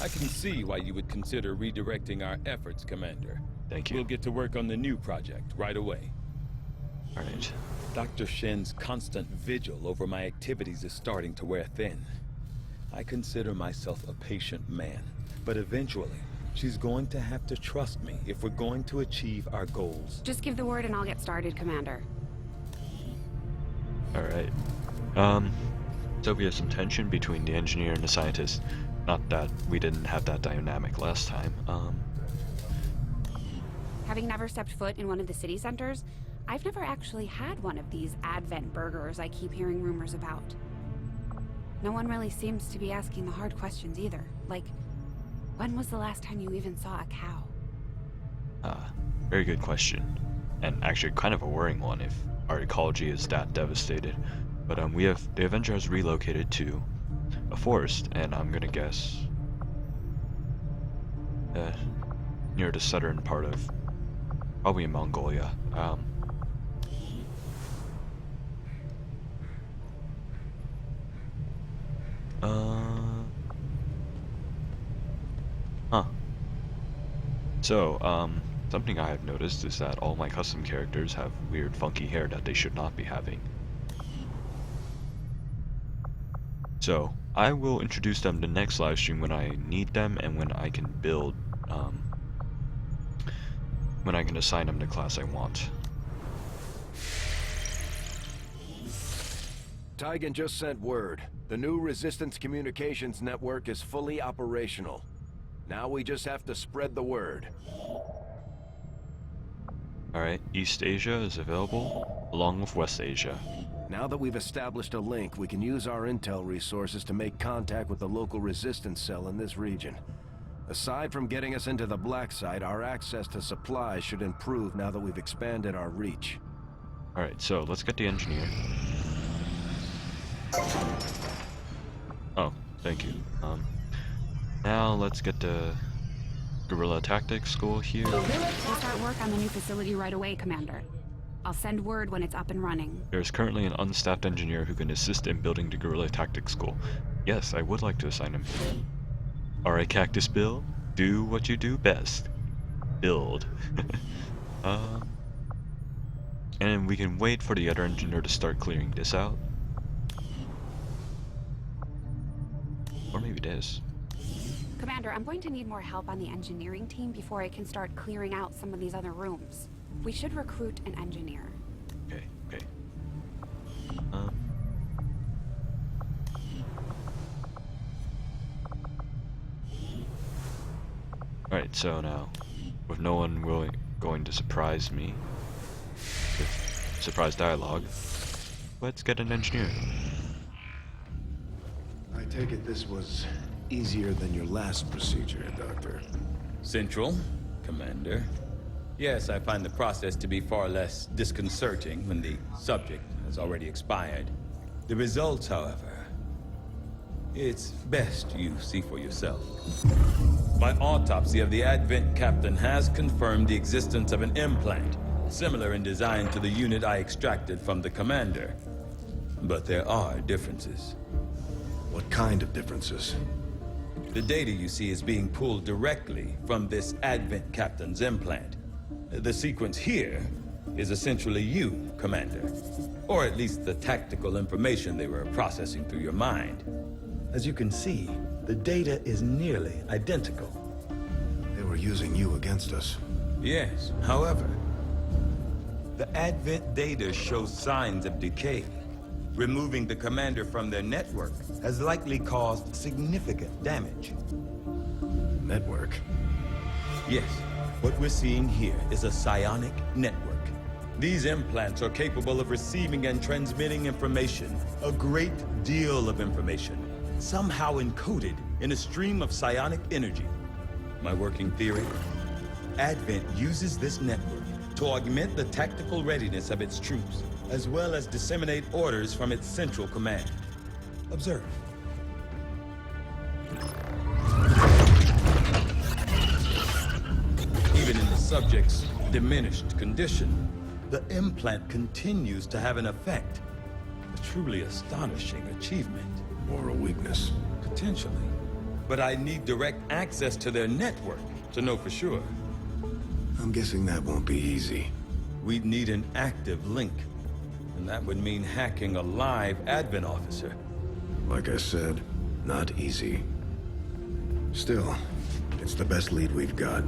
I can see why you would consider redirecting our efforts, Commander. Thank you. We'll get to work on the new project right away. Alright. Dr. Shen's constant vigil over my activities is starting to wear thin. I consider myself a patient man, but eventually, she's going to have to trust me if we're going to achieve our goals. Just give the word and I'll get started, Commander. Alright. So we have some tension between the engineer and the scientist. Not that we didn't have that dynamic last time. Having never stepped foot in one of the city centers, I've never actually had one of these Advent burgers I keep hearing rumors about. No one really seems to be asking the hard questions either. Like, when was the last time you even saw a cow? Very good question. And actually kind of a worrying one if our ecology is that devastated. But the Avenger has relocated to a forest, and I'm gonna guess near the southern part of probably in Mongolia. So, something I have noticed is that all my custom characters have weird funky hair that they should not be having. So, I will introduce them the next live stream when I need them and when I can build, when I can assign them the class I want. Tygan just sent word. The new Resistance Communications Network is fully operational. Now we just have to spread the word. Alright, East Asia is available, along with West Asia. Now that we've established a link, we can use our intel resources to make contact with the local resistance cell in this region. Aside from getting us into the black site, our access to supplies should improve now that we've expanded our reach. Alright, so let's get the engineer. Oh, thank you. Now let's get the guerrilla tactics school here. We'll start work on the new facility right away, Commander. I'll send word when it's up and running. There is currently an unstaffed engineer who can assist in building the guerrilla tactics school. Yes, I would like to assign him. Alright, Cactus Bill, do what you do best. Build. And we can wait for the other engineer to start clearing this out. Or maybe this. Commander, I'm going to need more help on the engineering team before I can start clearing out some of these other rooms. We should recruit an engineer. Okay, okay. Alright, so now, with no one going to surprise me with surprise dialogue, let's get an engineer. I take it this was easier than your last procedure, Doctor. Central, Commander. Yes, I find the process to be far less disconcerting when the subject has already expired. The results, however, it's best you see for yourself. My autopsy of the Advent captain has confirmed the existence of an implant, similar in design to the unit I extracted from the Commander. But there are differences. What kind of differences? The data you see is being pulled directly from this Advent captain's implant. The sequence here is essentially you, Commander. Or at least the tactical information they were processing through your mind. As you can see, the data is nearly identical. They were using you against us. Yes, however, the Advent data shows signs of decay. Removing the Commander from their network has likely caused significant damage. Network? Yes, what we're seeing here is a psionic network. These implants are capable of receiving and transmitting information, a great deal of information, somehow encoded in a stream of psionic energy. My working theory? Advent uses this network to augment the tactical readiness of its troops, as well as disseminate orders from its central command. Observe. Even in the subject's diminished condition, the implant continues to have an effect. A truly astonishing achievement. Or a weakness? Potentially. But I need direct access to their network to know for sure. I'm guessing that won't be easy. We'd need an active link. And that would mean hacking a live Advent officer. Like I said, not easy. Still, it's the best lead we've got.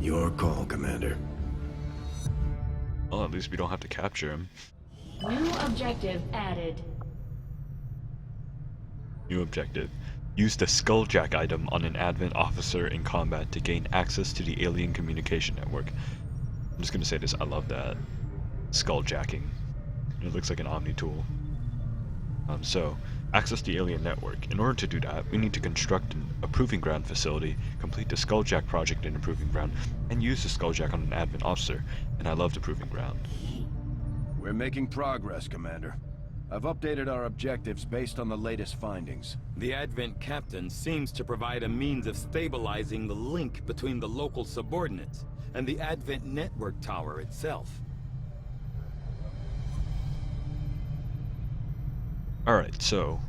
Your call, Commander. Well, at least we don't have to capture him. New objective added. New objective. Use the Skulljack item on an Advent officer in combat to gain access to the alien communication network. I'm just gonna say this, I love that. Skulljacking. It looks like an Omni tool. So, access the alien network. In order to do that, we need to construct a Proving Ground facility, complete the Skulljack project in a Proving Ground, and use the Skulljack on an Advent officer. And I love the Proving Ground. We're making progress, Commander. I've updated our objectives based on the latest findings. The Advent captain seems to provide a means of stabilizing the link between the local subordinates and the Advent network tower itself. Alright, so,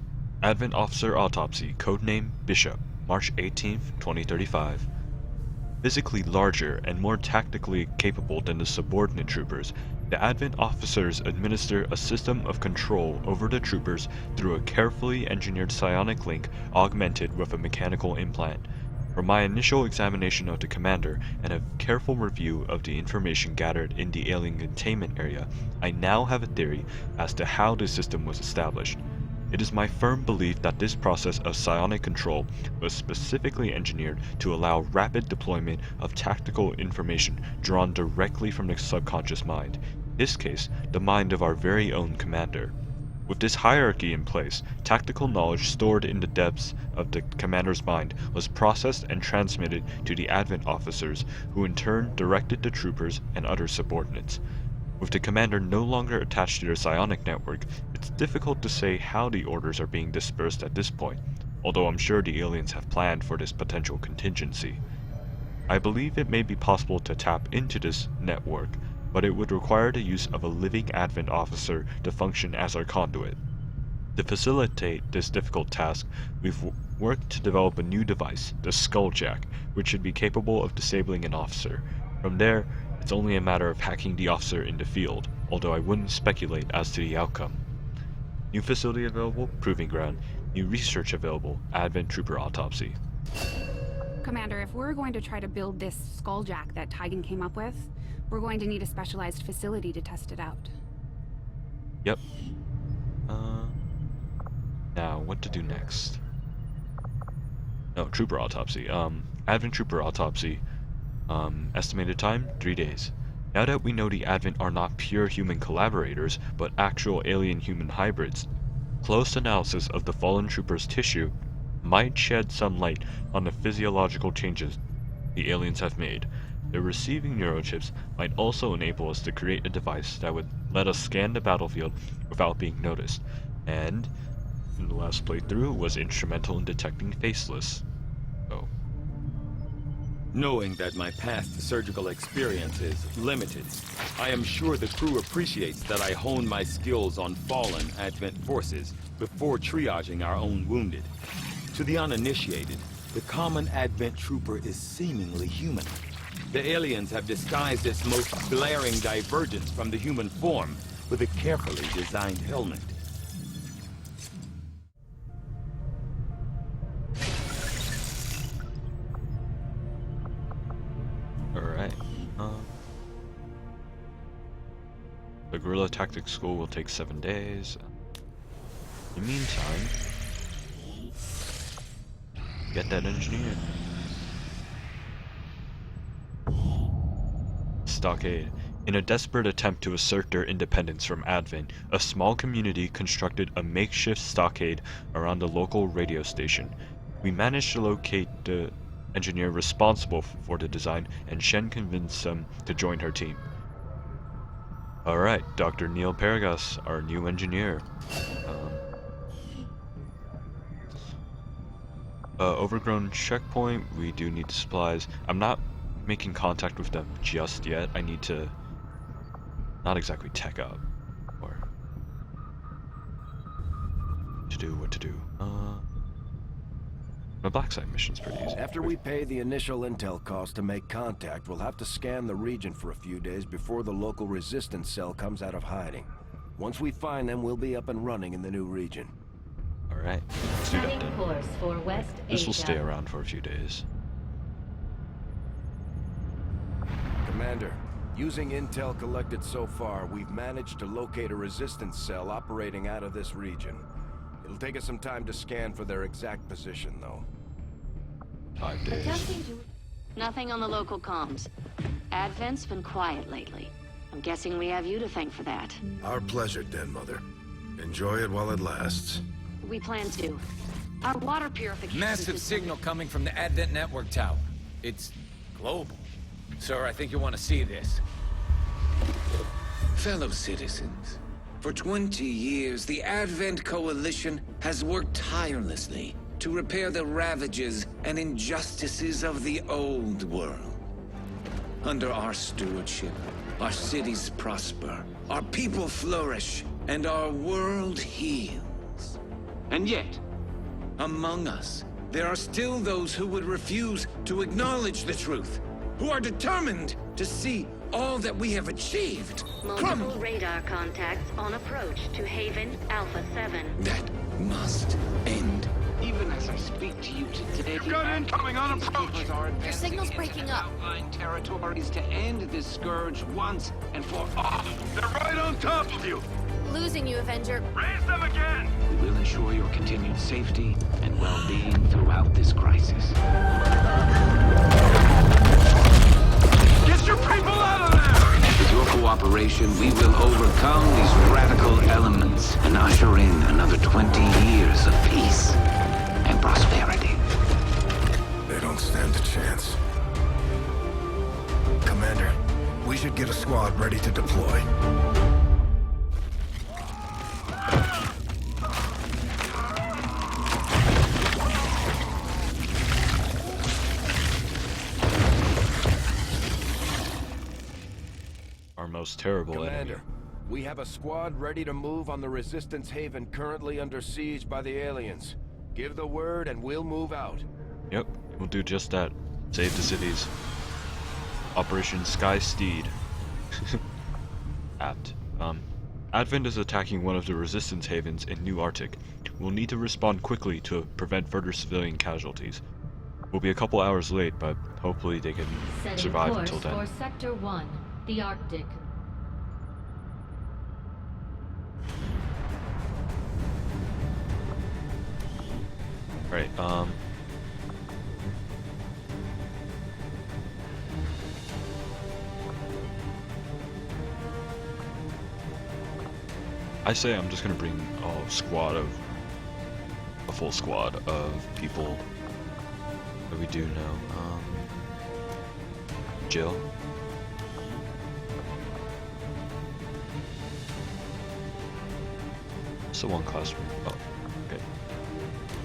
Advent Officer Autopsy, codename Bishop, March 18th, 2035. Physically larger and more tactically capable than the subordinate troopers, the Advent officers administer a system of control over the troopers through a carefully engineered psionic link augmented with a mechanical implant. From my initial examination of the commander and a careful review of the information gathered in the alien containment area, I now have a theory as to how this system was established. It is my firm belief that this process of psionic control was specifically engineered to allow rapid deployment of tactical information drawn directly from the subconscious mind, in this case, the mind of our very own commander. With this hierarchy in place, tactical knowledge stored in the depths of the commander's mind was processed and transmitted to the Advent officers, who in turn directed the troopers and other subordinates. With the commander no longer attached to their psionic network, it's difficult to say how the orders are being dispersed at this point, although I'm sure the aliens have planned for this potential contingency. I believe it may be possible to tap into this network, but it would require the use of a living Advent officer to function as our conduit. To facilitate this difficult task, we've worked to develop a new device, the Skulljack, which should be capable of disabling an officer. From there, it's only a matter of hacking the officer in the field, although I wouldn't speculate as to the outcome. New facility available, Proving Ground. New research available, Advent Trooper Autopsy. Commander, if we're going to try to build this Skulljack that Tigan came up with, we're going to need a specialized facility to test it out. Yep. Now, what to do next? No, Trooper Autopsy. Advent Trooper Autopsy. Estimated time, 3 days. Now that we know the Advent are not pure human collaborators, but actual alien-human hybrids, close analysis of the fallen trooper's tissue might shed some light on the physiological changes the aliens have made. The receiving neurochips might also enable us to create a device that would let us scan the battlefield without being noticed, and in the last playthrough was instrumental in detecting faceless. Oh. Knowing that my past surgical experience is limited, I am sure the crew appreciates that I hone my skills on fallen Advent forces before triaging our own wounded. To the uninitiated, the common Advent trooper is seemingly human. The aliens have disguised its most glaring divergence from the human form with a carefully designed helmet. Alright. The Guerrilla Tactics School will take 7 days. In the meantime, get that engineer. Stockade. In a desperate attempt to assert their independence from Advent, a small community constructed a makeshift stockade around a local radio station. We managed to locate the engineer responsible for the design, and Shen convinced them to join her team. Alright, Dr. Neil Paragas, our new engineer. Overgrown checkpoint, we do need supplies. I'm not making contact with them just yet. I need to not exactly tech up, or what to do. My black site mission's pretty easy. After we pay the initial intel cost to make contact, we'll have to scan the region for a few days before the local resistance cell comes out of hiding. Once we find them, we'll be up and running in the new region. Alright, let's do that Setting then. course for West This will Asia. stay around for a few days. Commander, using intel collected so far, we've managed to locate a resistance cell operating out of this region. It'll take us some time to scan for their exact position, though. 5 days. Attempting to... Nothing on the local comms. Advent's been quiet lately. I'm guessing we have you to thank for that. Our pleasure, Den Mother. Enjoy it while it lasts. We plan to. Our water purification Massive signal coming from the Advent network tower. It's global. Sir, I think you want to see this. Fellow citizens, for 20 years, the Advent Coalition has worked tirelessly to repair the ravages and injustices of the old world. Under our stewardship, our cities prosper, our people flourish, and our world heals. And yet, among us, there are still those who would refuse to acknowledge the truth, who are determined to see all that we have achieved Multiple radar contacts on approach to Haven Alpha 7. That must end. Even as I speak to you today, Gun incoming on approach! Your signal's breaking up. Outlying territories to end this scourge once and for all. They're right on top of you! Losing you, Avenger. Raise them again! We will ensure your continued safety and well-being throughout this crisis. Get your people out of there! With your cooperation, we will overcome these radical elements and usher in another 20 years of peace and prosperity. They don't stand a chance. Commander, we should get a squad ready to deploy. Our most terrible enemy. Commander, we have a squad ready to move on the Resistance Haven currently under siege by the aliens. Give the word and we'll move out. Yep, we'll do just that. Save the cities. Operation Sky Steed. Apt. Advent is attacking one of the Resistance Havens in New Arctic. We'll need to respond quickly to prevent further civilian casualties. We'll be a couple hours late, but hopefully they can Setting survive course until then. for Sector 1, the Arctic. Right, I say I'm just gonna bring a full squad of people that we do know. Jill. So one classroom. Oh, okay.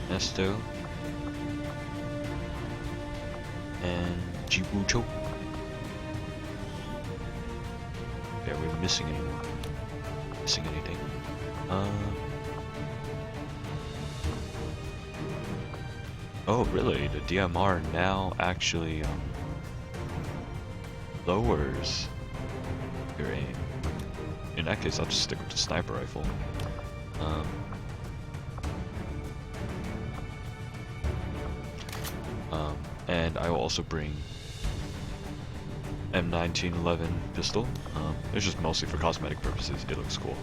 Nesto. And Jibucho. Yeah, are we missing anyone? Missing anything? Oh, really? The DMR now actually lowers your aim. In that case, I'll just stick with the sniper rifle. And I will also bring M1911 pistol. It's just mostly for cosmetic purposes. It looks cool.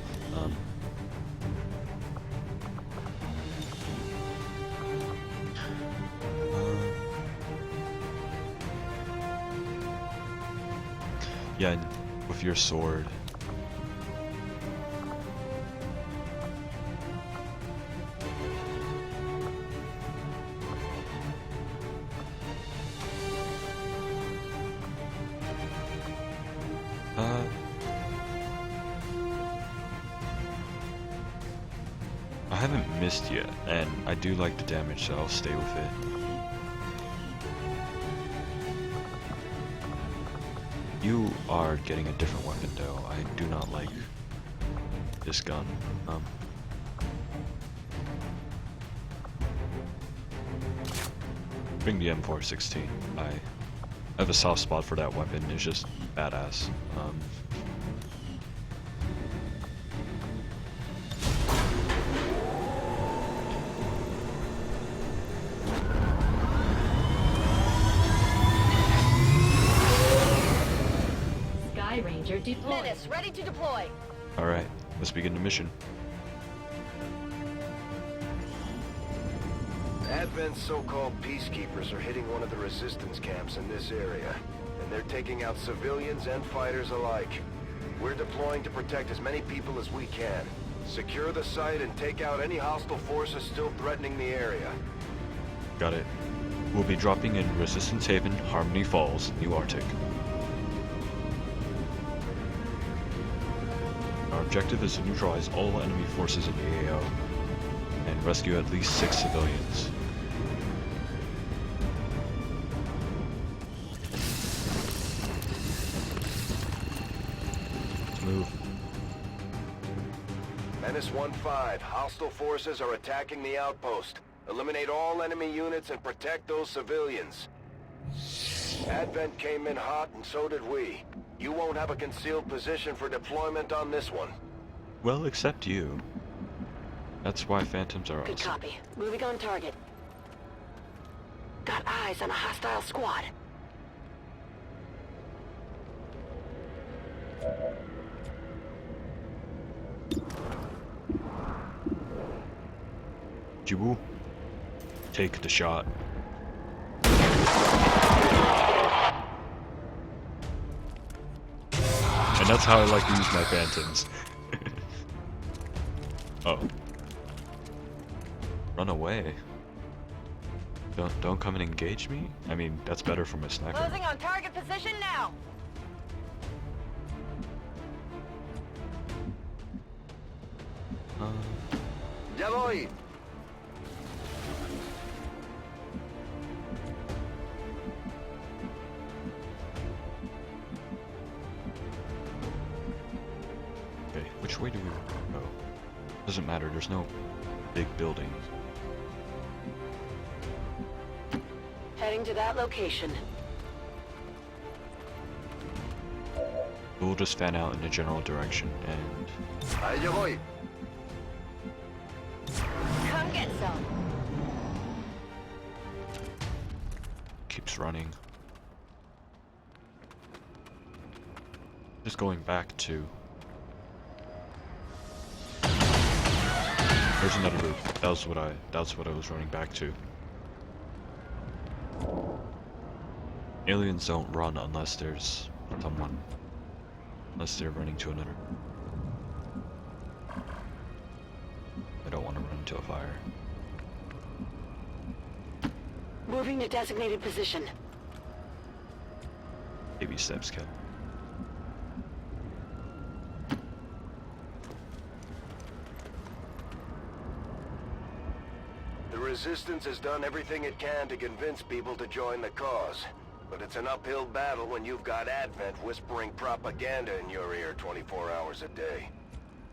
Yeah, and with your sword. I haven't missed yet, and I do like the damage, so I'll stay with it. You are getting a different weapon, though. I do not like this gun. Bring the M416. I have a soft spot for that weapon. It's just badass. Ranger deployed. Menace, ready to deploy. Alright, let's begin the mission. Advent's so-called peacekeepers are hitting one of the resistance camps in this area, and they're taking out civilians and fighters alike. We're deploying to protect as many people as we can. Secure the site and take out any hostile forces still threatening the area. Got it. We'll be dropping in Resistance Haven, Harmony Falls, New Arctic. Our objective is to neutralize all enemy forces in the AO and rescue at least 6 civilians. Let's move. Menace 1-5, hostile forces are attacking the outpost. Eliminate all enemy units and protect those civilians. Advent came in hot and so did we. You won't have a concealed position for deployment on this one. Well, except you. That's why Phantoms are Good awesome. copy. Moving on target. Got eyes on a hostile squad. Jiwoo, take the shot. And that's how I like to use my phantoms. Oh. Run away. Don't come and engage me? I mean, that's better for my sniper. Closing on target position now. Ya voy. Okay, which way do we go? Doesn't matter, there's no big buildings. Heading to that location. We'll just fan out in a general direction and... Ahí yo voy. Come get some. keeps running. Just going back to... There's another group. That's what I was running back to. Aliens don't run unless there's someone. Unless they're running to another. I don't want to run into a fire. Moving to designated position. Baby steps, Kel. The Resistance has done everything it can to convince people to join the cause. But it's an uphill battle when you've got Advent whispering propaganda in your ear 24 hours a day.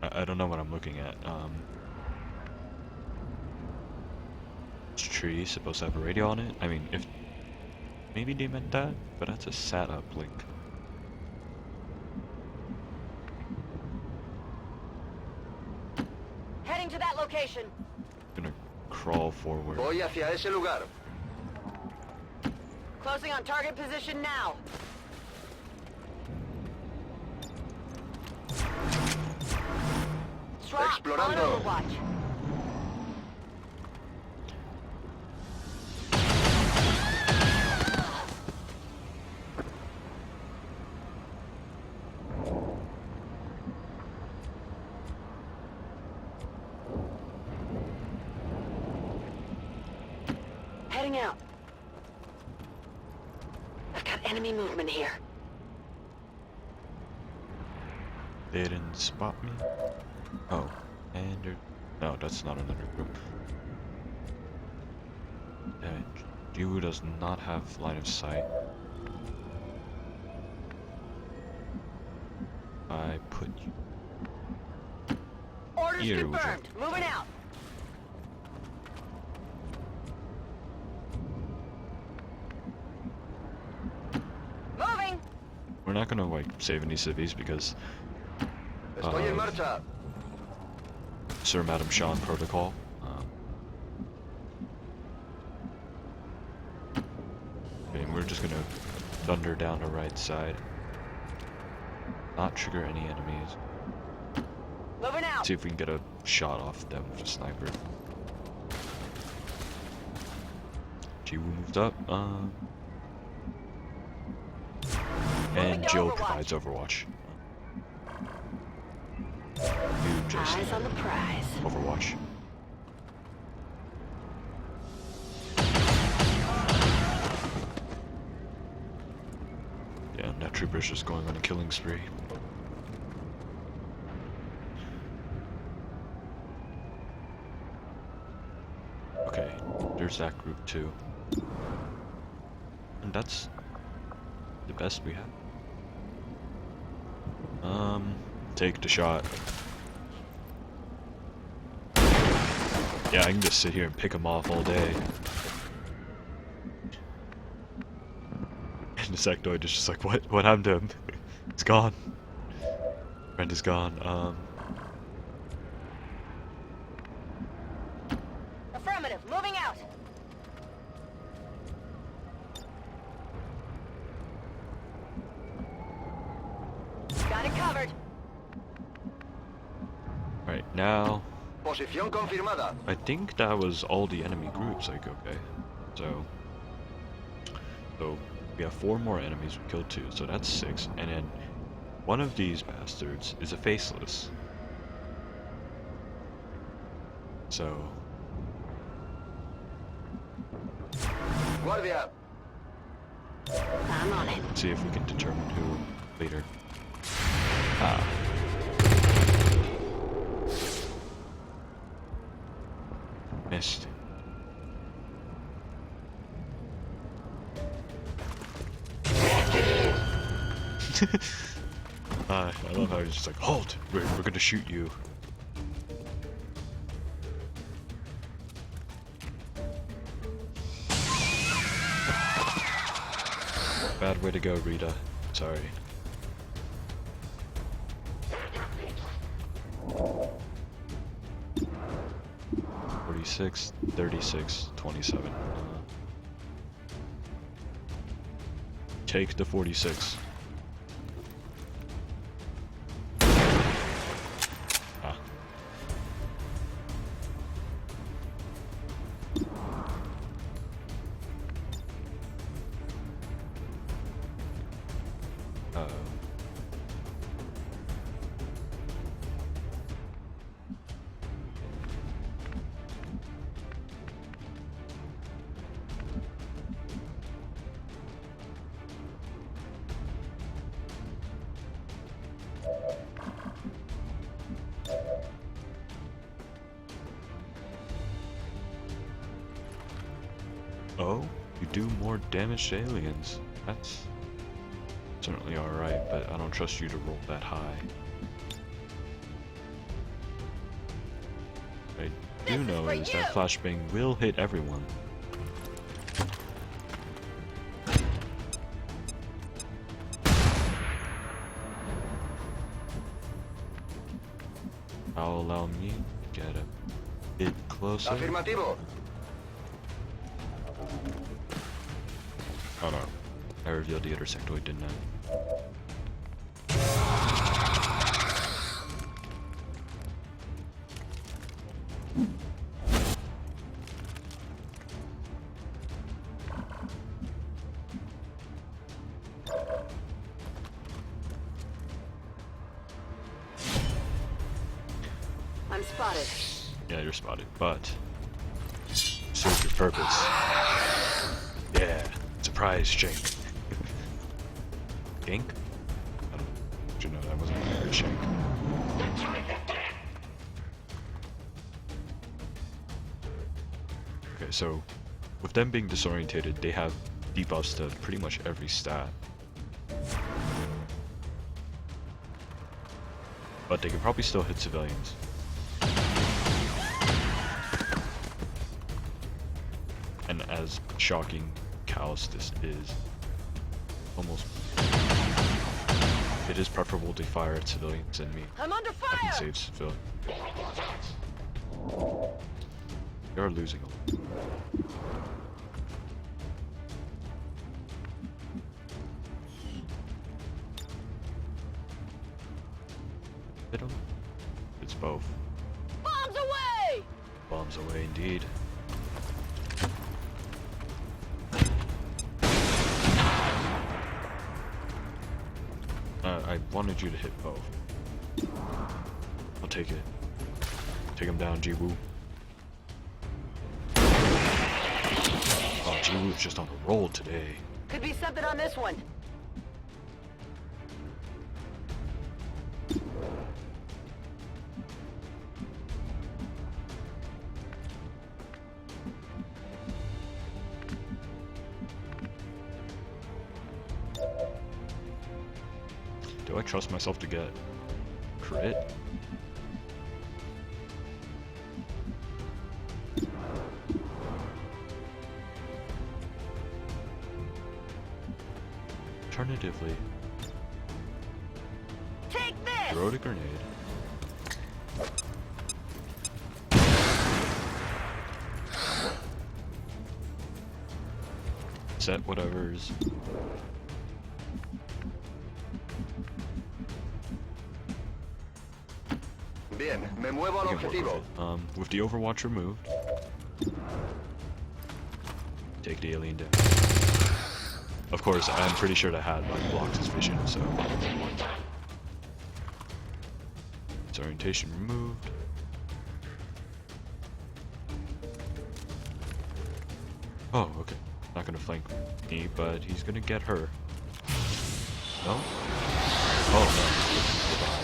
I don't know what I'm looking at. This tree supposed to have a radio on it? I mean, if... Maybe they meant that, but that's a sat-up link. Heading to that location. Gonna crawl forward. Voy hacia ese lugar. Closing on target position now. Strong on Overwatch. Heading out. I've got enemy movement here. They didn't spot me? Oh, and there... No, that's not another group. You does not have line of sight. I put you Orders here, confirmed. Moving out. Moving. We're not gonna like save any civvies because Estoy en marcha. Sir Madam Sean protocol. Okay, we're just gonna thunder down the right side. Not trigger any enemies. Moving out. See if we can get a shot off them with a sniper. Jiwoo moved up. And Jill provides Overwatch. You just Eyes on the prize. Overwatch. Yeah, that trooper's just going on a killing spree. Okay, there's that group too. And that's the best we have. Take the shot. Yeah, I can just sit here and pick them off all day. And the sectoid is just like, what happened to him? It's gone. Friend is gone. Affirmative. Moving out. Got it covered. Right, now Posición confirmada. I think that was all the enemy groups. Like, okay, so we have 4 more enemies. We killed 2, so that's 6. And then one of these bastards is a faceless. So Guardia. I'm on it. see if we can determine who later. Ah. Missed. I love how he's just like, halt! We're gonna shoot you. Bad way to go, Rita. Sorry. $46, $36, $27. Take the 46. Ah. Oh, you do more damage to aliens. That's certainly alright, but I don't trust you to roll that high. What I do know is that flashbang will hit everyone. I'll allow me to get a bit closer. Afirmativo. Oh no, I revealed the intersectoid, didn't I? I'm spotted. Yeah, you're spotted, but serve your purpose. Yeah, surprise, Shank. Gank? I don't you know that wasn't a very Shank. Okay, so with them being disorientated, they have debuffs to pretty much every stat. But they can probably still hit civilians. And as shocking callous this is, almost it is preferable to fire at civilians than me. I'm under fire. I can save civilians. They are losing a lot. Hit 'em. It's both. Bombs away! Bombs away indeed. I wanted you to hit both. I'll take it. Take him down, Ji-Woo. Oh, Ji-Woo's just on a roll today. Could be something on this one. Do I trust myself to get crit? Alternatively, take this. throw the grenade. Set whatever's. Bien, me muevo al We can work objetivo. with it. With the Overwatch removed, take the alien down. Of course, I'm pretty sure that had like blocked his vision, so its orientation removed. Oh, okay. Not gonna flank me, but he's gonna get her. No? Oh no. Goodbye.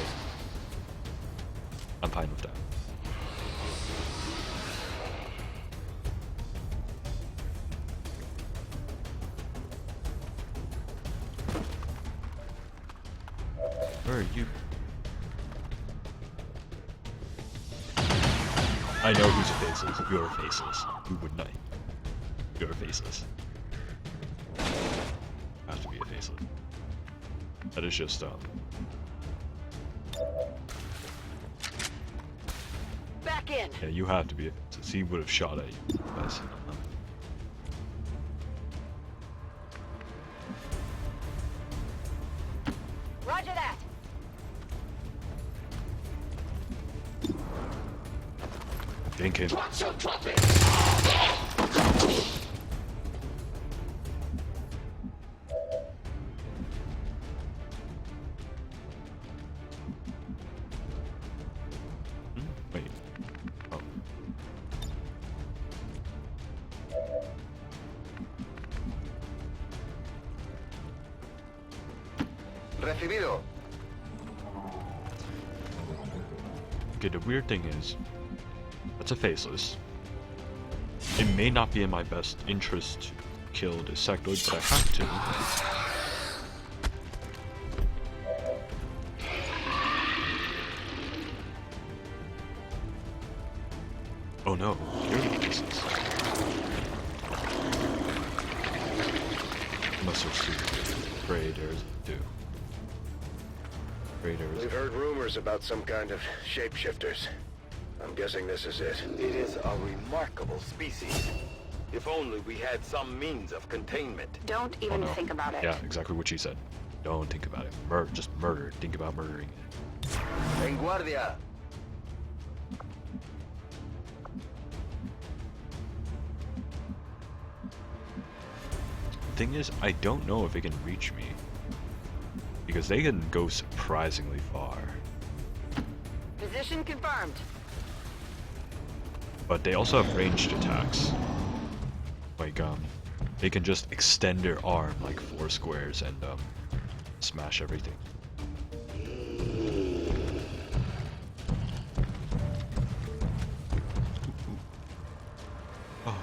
I'm fine with that. Where are you? I know who's a faceless. You're faceless. Who would not? You're faceless. Have to be a faceless. That is just Back in. yeah, you have to be a faceless. He would have shot at you. Guys. Roger that. Dink him. Wait. Oh. Recibido. Okay, the weird thing is, that's a faceless. It may not be in my best interest to kill the sectoid, but I have to. Oh no, you're the faceless. Must have seen Raiders too. Raiders. We've heard rumors about some kind of shapeshifters. I'm guessing this is it. It is a remarkable species. If only we had some means of containment. Don't Oh, even no. think about it. Yeah, exactly what she said. Don't think about it. Just murder. Think about murdering it. En guardia. Thing is, I don't know if it can reach me. Because they can go surprisingly far. Position confirmed. But they also have ranged attacks. Like, they can just extend their arm like 4 squares and, smash everything. Oh.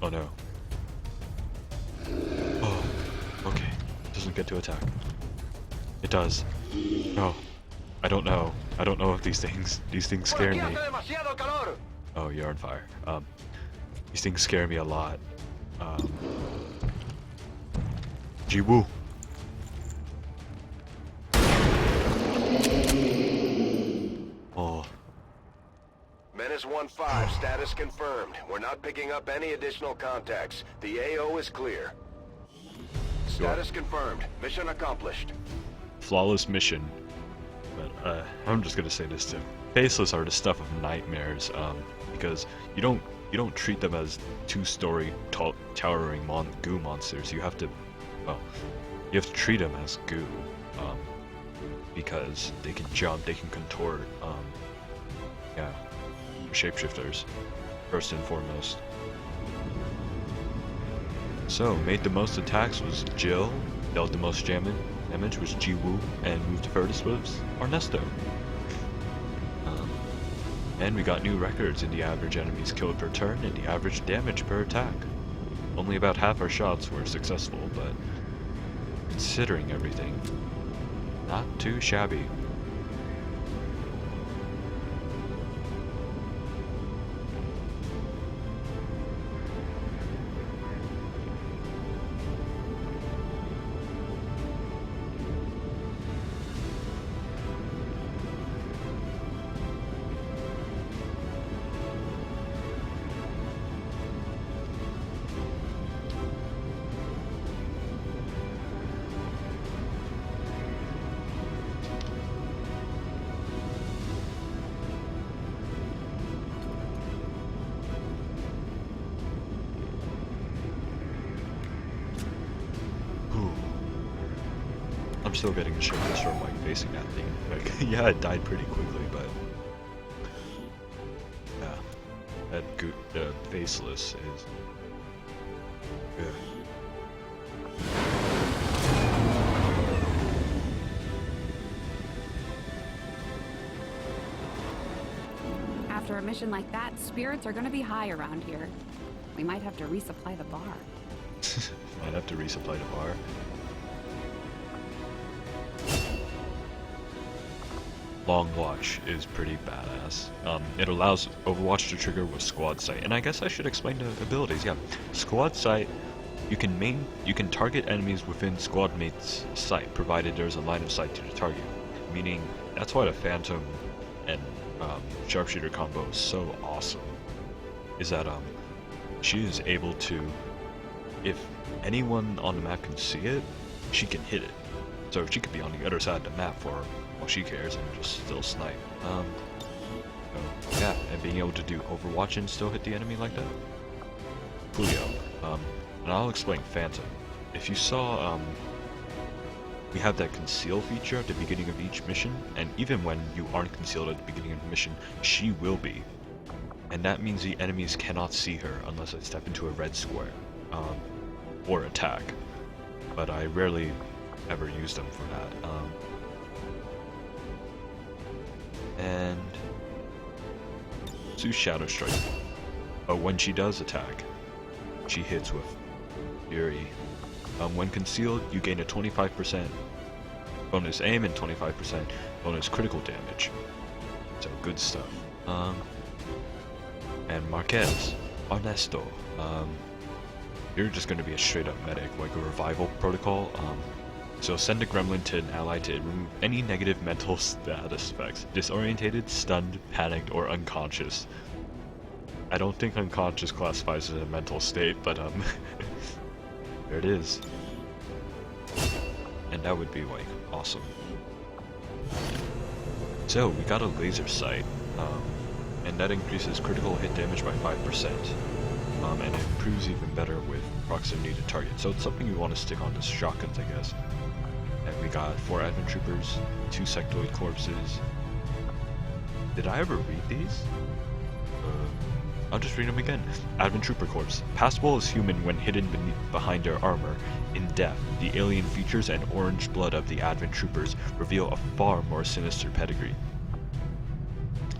Oh no. Oh, okay. Doesn't get to attack. It does. No. I don't know. I don't know if these things scare me. Oh, you're on fire. These things scare me a lot. Jiwoo. Oh. Menace 1-5, status confirmed. We're not picking up any additional contacts. The AO is clear. Status confirmed. Mission accomplished. Flawless mission. But I'm just gonna say this too. Faceless are the stuff of nightmares, because you don't treat them as 2-story towering goo monsters. You have to, well, you have to treat them as goo, because they can jump, they can contort, yeah, shapeshifters, first and foremost. So, made the most attacks was Jill, dealt the most damage was Jiwoo, and moved furthest was Ernesto. And we got new records in the average enemies killed per turn and the average damage per attack. Only about half our shots were successful, but considering everything, not too shabby. I'm still getting shivers from like facing that thing. Like, yeah, it died pretty quickly, but yeah, the faceless is good. After a mission like that, spirits are gonna be high around here. We might have to resupply the bar. Might have to resupply the bar. Long Watch is pretty badass. It allows Overwatch to trigger with Squad Sight, and I guess I should explain the abilities. Yeah, Squad Sight, you can target enemies within squad mates' sight, provided there's a line of sight to the target. Meaning, that's why the Phantom and Sharpshooter combo is so awesome. Is that she is able to, if anyone on the map can see it, she can hit it. So she could be on the other side of the map for all she cares and just still snipe. So yeah, and being able to do Overwatch and still hit the enemy like that. Coolio. And I'll explain Phantom. If you saw, we have that conceal feature at the beginning of each mission, and even when you aren't concealed at the beginning of the mission, she will be. And that means the enemies cannot see her unless I step into a red square, or attack. But I rarely ever use them for that. And Sue's Shadow Strike. But when she does attack, she hits with Fury. When concealed, you gain a 25% bonus aim and 25% bonus critical damage. So good stuff. And Marquez, Ernesto. You're just going to be a straight up medic, like a revival protocol. So send a gremlin to an ally to remove any negative mental status effects. Disorientated, stunned, panicked, or unconscious. I don't think unconscious classifies as a mental state, but there it is. And that would be like awesome. So we got a laser sight, and that increases critical hit damage by 5%, and it improves even better with proximity to target. So it's something you want to stick on to shotguns, I guess. And we got 4 Advent Troopers, 2 Sectoid Corpses. Did I ever read these? I'll just read them again. Advent Trooper Corpse. Passable as human when hidden behind their armor. In death, the alien features and orange blood of the Advent Troopers reveal a far more sinister pedigree.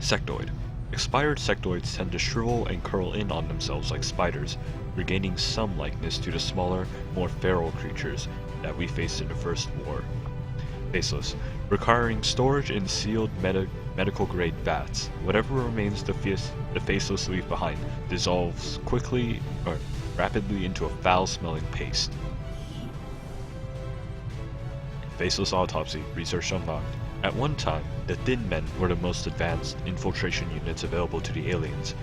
Sectoid. Expired sectoids tend to shrivel and curl in on themselves like spiders, regaining some likeness to the smaller, more feral creatures that we faced in the First War. Faceless. Requiring storage in sealed medical-grade vats. Whatever remains the faceless leave behind dissolves quickly or rapidly into a foul-smelling paste. Faceless Autopsy. Research unlocked. At one time, the Thin Men were the most advanced infiltration units available to the aliens.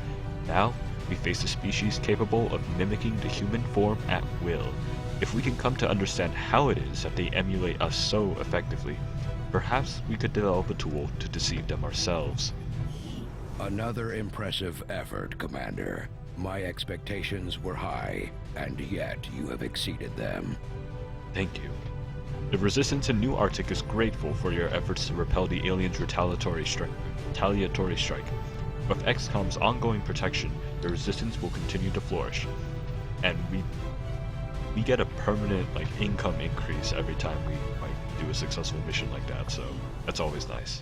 Now, we face a species capable of mimicking the human form at will. If we can come to understand how it is that they emulate us so effectively, perhaps we could develop a tool to deceive them ourselves. Another impressive effort, Commander. My expectations were high, and yet you have exceeded them. Thank you. The Resistance in New Arctic is grateful for your efforts to repel the aliens' retaliatory strike. With XCOM's ongoing protection, the Resistance will continue to flourish. And we get a permanent income increase every time we do a successful mission like that, so that's always nice.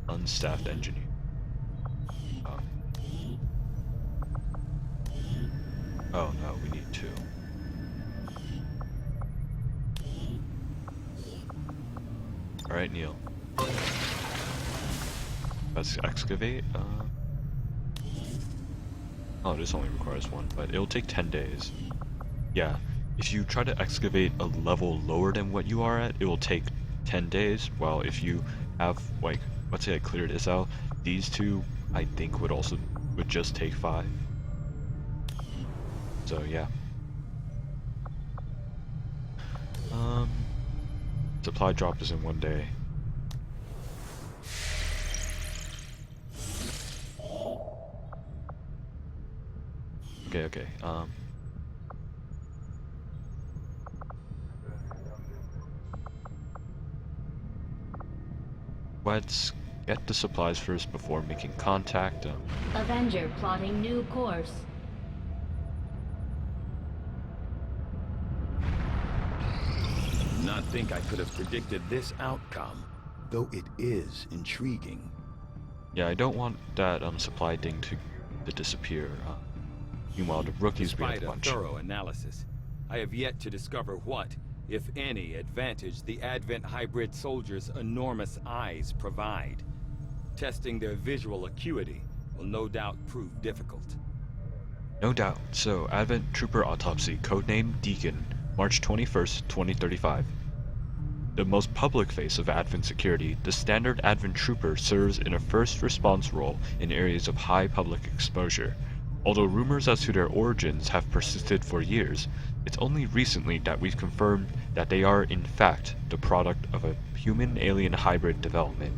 Unstaffed engineer. Oh no, we need 2. Alright, Neil. Let's excavate. Oh, this only requires 1, but it'll take 10 days. Yeah, if you try to excavate a level lower than what you are at, it will take 10 days, while if you have, let's say I cleared this out, these 2, I think would just take 5. So, yeah. Supply drop is in 1 day. Okay. let's get the supplies first before making contact. Avenger plotting new course. Not think I could have predicted this outcome. Though it is intriguing. Yeah, I don't want that supply thing to disappear. Meanwhile, the rookies we have a Despite a bunch. thorough analysis, I have yet to discover what, if any, advantage the Advent hybrid soldiers' enormous eyes provide. Testing their visual acuity will no doubt prove difficult. No doubt. So, Advent Trooper Autopsy, codename Deacon, March 21st, 2035. The most public face of Advent security, the standard Advent Trooper serves in a first response role in areas of high public exposure. Although rumors as to their origins have persisted for years, it's only recently that we've confirmed that they are in fact the product of a human-alien hybrid development.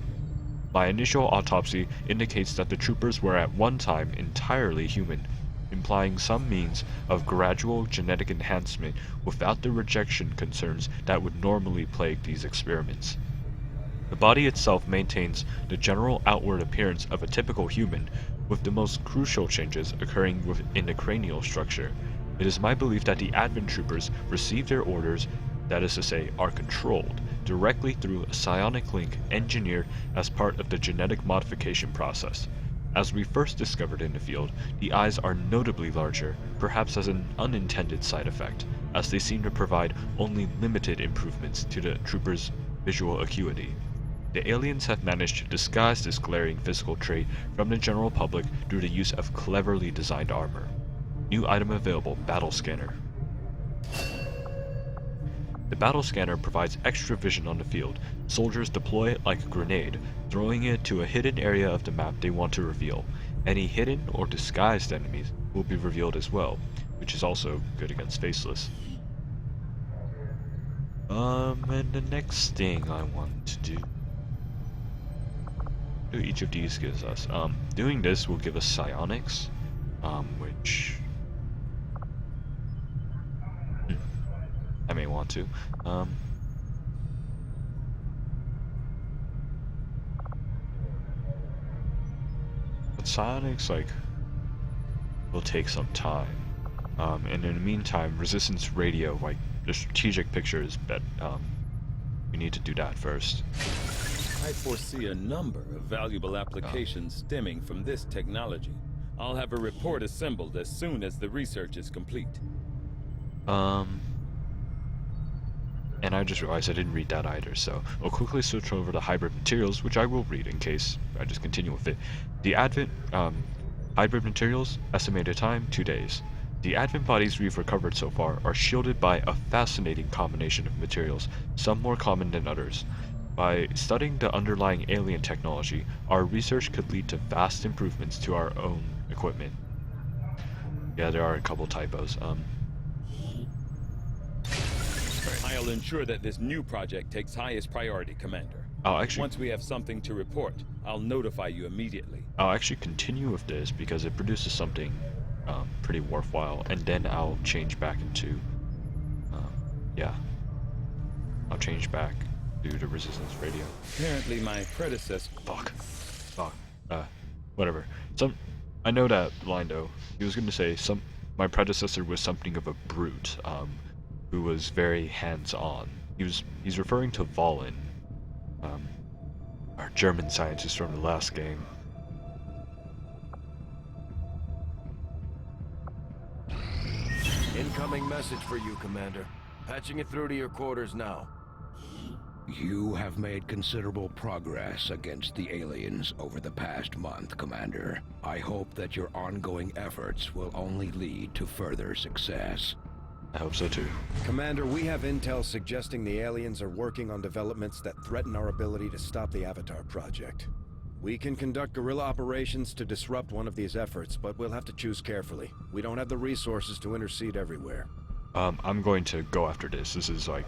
My initial autopsy indicates that the troopers were at one time entirely human, implying some means of gradual genetic enhancement without the rejection concerns that would normally plague these experiments. The body itself maintains the general outward appearance of a typical human, with the most crucial changes occurring within the cranial structure. It is my belief that the Advent troopers receive their orders, that is to say, are controlled, directly through a psionic link engineered as part of the genetic modification process. As we first discovered in the field, the eyes are notably larger, perhaps as an unintended side effect, as they seem to provide only limited improvements to the troopers' visual acuity. The aliens have managed to disguise this glaring physical trait from the general public through the use of cleverly designed armor. New item available, Battle Scanner. The battle scanner provides extra vision on the field. Soldiers deploy it like a grenade, throwing it to a hidden area of the map they want to reveal. Any hidden or disguised enemies will be revealed as well, which is also good against Faceless. And the next thing I want to do each of these gives us. Doing this will give us psionics, which I may want to. But psionics, like, will take some time. And in the meantime, resistance radio, like the strategic pictures, but we need to do that first. I foresee a number of valuable applications stemming from this technology. I'll have a report assembled as soon as the research is complete. And I just realized I didn't read that either, so I'll quickly switch over to hybrid materials, which I will read in case I just continue with it. The Advent hybrid materials, estimated time 2 days. The Advent bodies we've recovered so far are shielded by a fascinating combination of materials, some more common than others. By studying the underlying alien technology, our research could lead to vast improvements to our own equipment. Yeah, there are a couple typos. I'll ensure that this new project takes highest priority, Commander. Once we have something to report, I'll notify you immediately. I'll actually continue with this because it produces something pretty worthwhile, and then I'll change back into, I'll change back to the resistance radio. Apparently my predecessor... Whatever. I know that line though. He was going to say my predecessor was something of a brute, who was very hands-on. He's referring to Valen, our German scientist from the last game. Incoming message for you, Commander. Patching it through to your quarters now. You have made considerable progress against the aliens over the past month, Commander. I hope that your ongoing efforts will only lead to further success. I hope so too. Commander, we have intel suggesting the aliens are working on developments that threaten our ability to stop the Avatar project. We can conduct guerrilla operations to disrupt one of these efforts, but we'll have to choose carefully. We don't have the resources to intercede everywhere. I'm going to go after this. This is like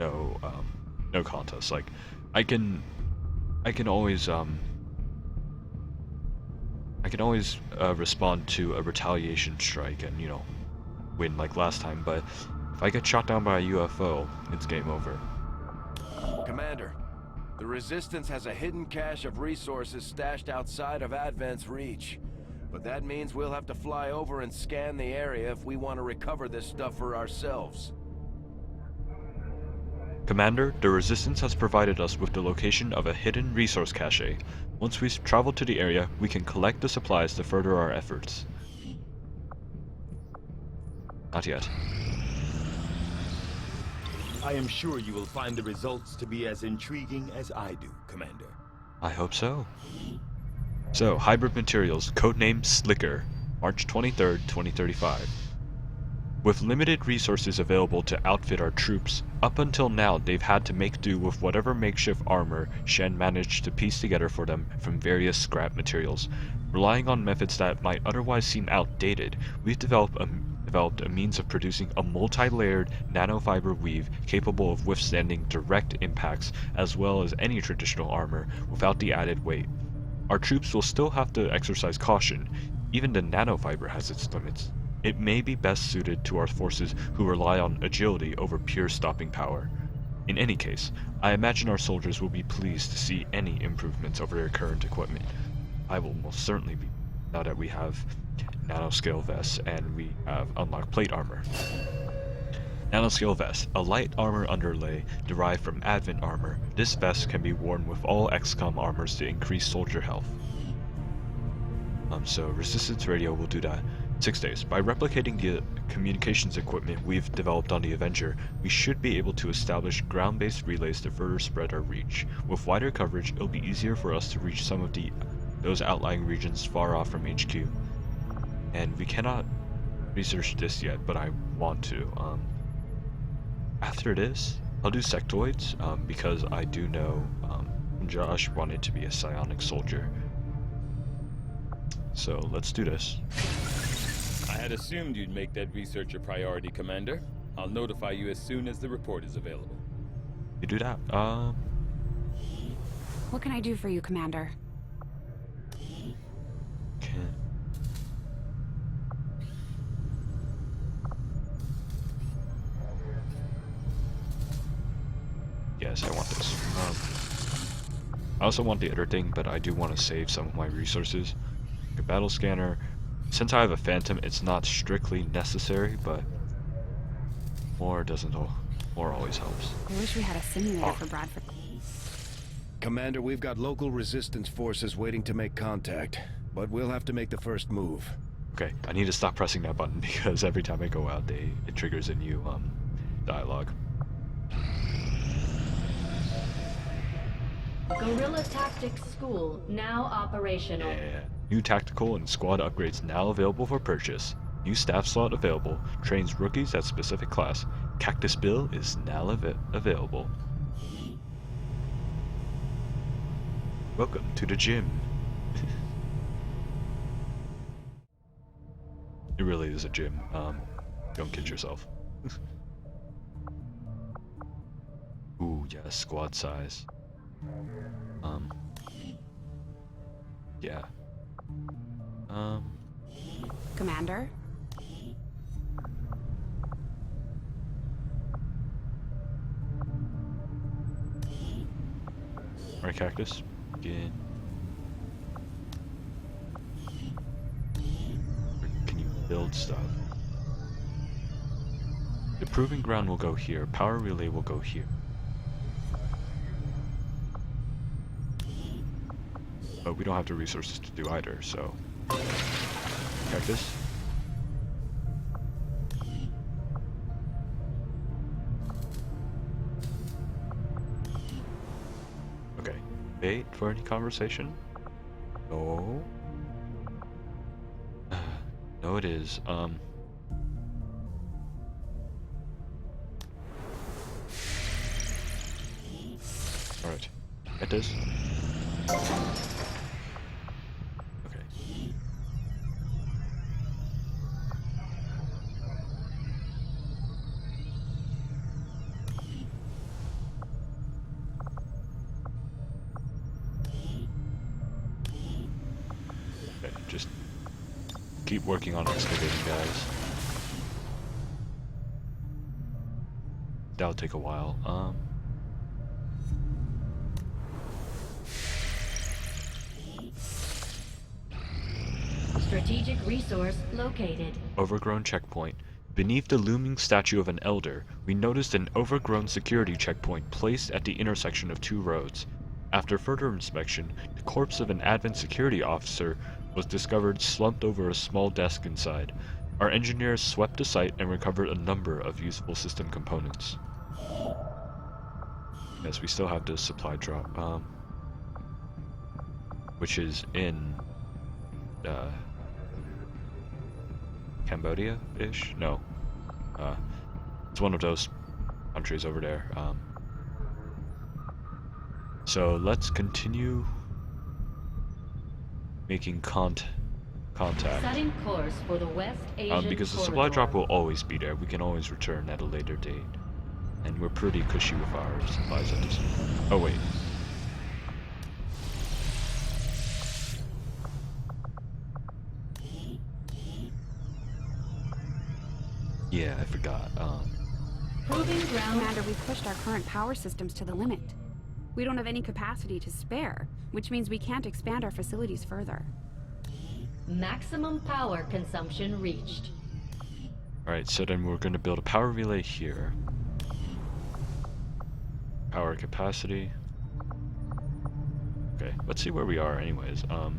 no contest. Like I can always respond to a retaliation strike and, you know, win like last time, but if I get shot down by a UFO, it's game over. Commander, The Resistance has a hidden cache of resources stashed outside of Advent's reach. But that means we'll have to fly over and scan the area if we want to recover this stuff for ourselves. Commander, the Resistance has provided us with the location of a hidden resource cache. Once we travel to the area, we can collect the supplies to further our efforts. Not yet. I am sure you will find the results to be as intriguing as I do, Commander. I hope so. So, Hybrid Materials, codename Slicker, March 23rd, 2035. With limited resources available to outfit our troops, up until now they've had to make do with whatever makeshift armor Shen managed to piece together for them from various scrap materials. Relying on methods that might otherwise seem outdated, we've developed a means of producing a multi-layered nanofiber weave capable of withstanding direct impacts as well as any traditional armor without the added weight. Our troops will still have to exercise caution. Even the nanofiber has its limits. It may be best suited to our forces who rely on agility over pure stopping power. In any case, I imagine our soldiers will be pleased to see any improvements over their current equipment. I will most certainly be, now that we have nanoscale vests and we have unlocked plate armor. Nanoscale vest, a light armor underlay derived from Advent armor. This vest can be worn with all XCOM armors to increase soldier health. So Resistance Radio will do that. 6 days. By replicating the communications equipment we've developed on the Avenger, we should be able to establish ground-based relays to further spread our reach. With wider coverage, it'll be easier for us to reach some of those outlying regions far off from HQ. And we cannot research this yet, but I want to. After this, I'll do sectoids, because I do know Josh wanted to be a psionic soldier. So let's do this. I had assumed you'd make that research a priority, Commander. I'll notify you as soon as the report is available. You do that. What can I do for you, Commander? Yes, I want this. I also want the other thing, but I do want to save some of my resources. A battle scanner. Since I have a Phantom, it's not strictly necessary, but more always helps. I wish we had a simulator for Bradford. Commander, we've got local resistance forces waiting to make contact, but we'll have to make the first move. Okay, I need to stop pressing that button because every time I go out, it triggers a new dialogue. Guerrilla Tactics School now operational. Yeah. New tactical and squad upgrades now available for purchase. New staff slot available. Trains rookies at specific class. Cactus Bill is now available. Welcome to the gym. It really is a gym. Don't kid yourself. Ooh, yes, squad size. Yeah. Commander? Alright, Cactus. Begin. Can you build stuff? The Proving Ground will go here. Power Relay will go here. But we don't have the resources to do either, so... Cactus. Okay. Wait for any conversation? No. No, it is. Alright. Get this. Just keep working on excavating, guys. That'll take a while. strategic resource located. Overgrown checkpoint. Beneath the looming statue of an elder, we noticed an overgrown security checkpoint placed at the intersection of two roads. After further inspection, the corpse of an Advent security officer was discovered slumped over a small desk inside. Our engineers swept the site and recovered a number of useful system components. Yes, we still have the supply drop, which is in Cambodia-ish? No. It's one of those countries over there. So let's continue making contact. Setting course for the West Asian because the corridor. supply drop will always be there. We can always return at a later date. And we're pretty cushy with our supplies at this point. Oh wait. Yeah, I forgot. Proving ground. Commander, we've pushed our current power systems to the limit. We don't have any capacity to spare, which means we can't expand our facilities further. Maximum power consumption reached. Alright, so then we're going to build a power relay here. Power capacity. Okay, let's see where we are anyways. Can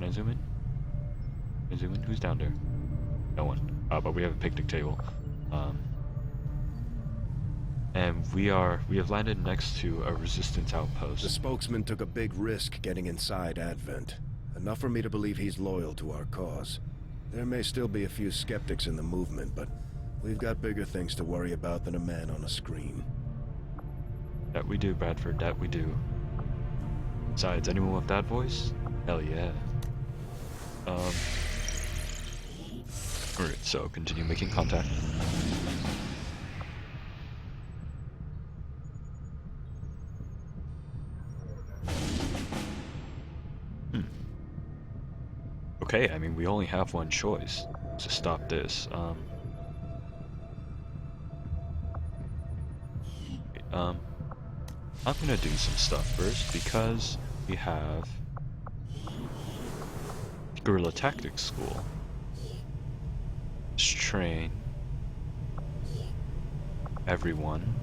I zoom in? Can I zoom in? Who's down there? No one. But we have a picnic table. And we have landed next to a resistance outpost. The spokesman took a big risk getting inside Advent. Enough for me to believe he's loyal to our cause. There may still be a few skeptics in the movement, but we've got bigger things to worry about than a man on a screen. That we do, Bradford, that we do. Besides, anyone with that voice? Hell yeah. Alright, so continue making contact. Okay, I mean, we only have one choice to stop this. I'm gonna do some stuff first because we have Guerrilla Tactics School. Let's train everyone.